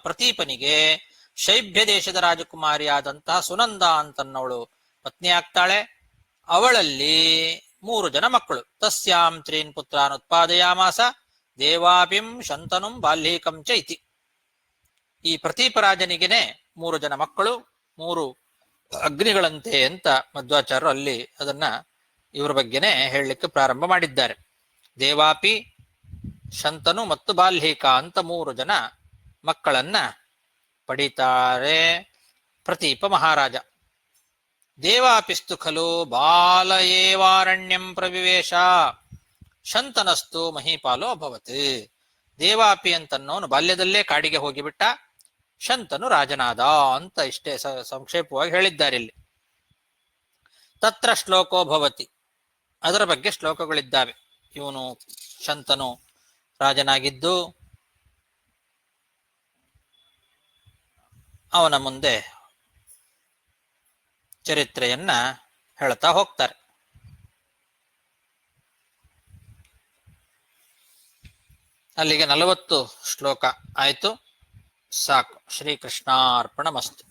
ಪ್ರತೀಪನಿಗೆ ಶೈಭ್ಯ ದೇಶದ ರಾಜಕುಮಾರಿಯಾದಂತಹ ಸುನಂದ ಅಂತನ್ನವಳು ಪತ್ನಿ ಆಗ್ತಾಳೆ. ಅವಳಲ್ಲಿ 3 ಜನ ಮಕ್ಕಳು. ತಸ್ಯಾಂ ತ್ರೀನ್ ಪುತ್ರಾನ್ ಉತ್ಪಾದಯಾಮಾಸ ದೇವಾಪಿಂ ಶಂತನುಂ ಬಾಲ್ಯೀಕಂ ಚ ಇತಿ. ಈ ಪ್ರತೀಪರಾಜನಿಗೆನೆ 3 ಜನ ಮಕ್ಕಳು, 3 ಅಗ್ನಿಗಳಂತೆ ಅಂತ ಮಧ್ವಾಚಾರ್ಯರು ಅಲ್ಲಿ ಅದನ್ನ ಇವರ ಬಗ್ಗೆನೆ ಹೇಳಲಿಕ್ಕೆ ಪ್ರಾರಂಭ ಮಾಡಿದ್ದಾರೆ. ದೇವಾಪಿ, ಶಂತನು ಮತ್ತು ಬಾಲ್ಯೀಕ ಅಂತ 3 ಜನ ಮಕ್ಕಳನ್ನ ಪಡೀತಾರೆ ಪ್ರತೀಪ ಮಹಾರಾಜ. ದೇವಾಪಿಸ್ತು ಖಲು ಬಾಲಯೇವಾರಣ್ಯಂ ಪ್ರವಿವೇಶ ಶಂತನಸ್ತು ಮಹೀಪಾಲೋ ಅಭವತ್. ದೇವಾಪಿ ಅಂತನ್ನೋನು ಬಾಲ್ಯದಲ್ಲೇ ಕಾಡಿಗೆ ಹೋಗಿಬಿಟ್ಟ, ಶಂತನು ರಾಜನಾದ ಅಂತ ಇಷ್ಟೇ ಸಂಕ್ಷೇಪವಾಗಿ ಹೇಳಿದ್ದಾರೆ ಇಲ್ಲಿ. ತತ್ರ ಶ್ಲೋಕೋ ಭವತಿ, ಅದರ ಬಗ್ಗೆ ಶ್ಲೋಕಗಳಿದ್ದಾವೆ. ಇವನು ಶಂತನು ರಾಜನಾಗಿದ್ದು ಅವನ ಮುಂದೆ ಚರಿತ್ರೆಯನ್ನ ಹೇಳ್ತಾ ಹೋಗ್ತಾರೆ. ಅಲ್ಲಿಗೆ 40 ಶ್ಲೋಕ ಆಯ್ತು, ಸಾಕು. ಶ್ರೀಕೃಷ್ಣಾರ್ಪಣಮಸ್ತು.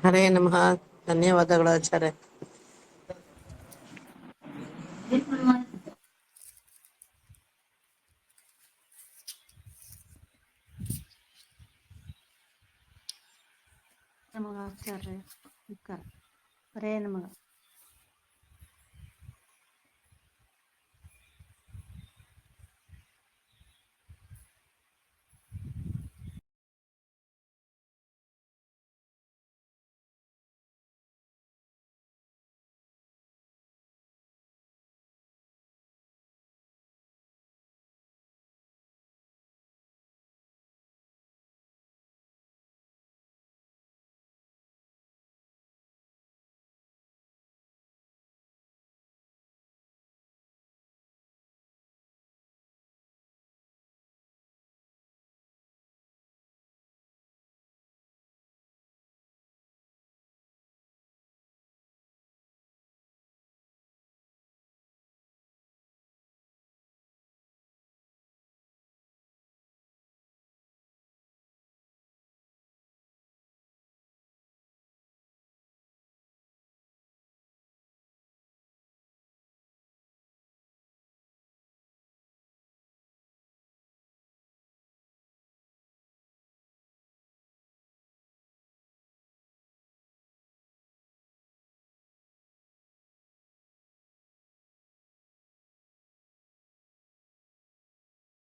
ಹರೇ ನಮಃ. ಧನ್ಯವಾದಗಳು ಆಚಾರ್ಯ. ನಮಃ ಆಚಾರ್ಯ. ಹರೇ ನಮಃ.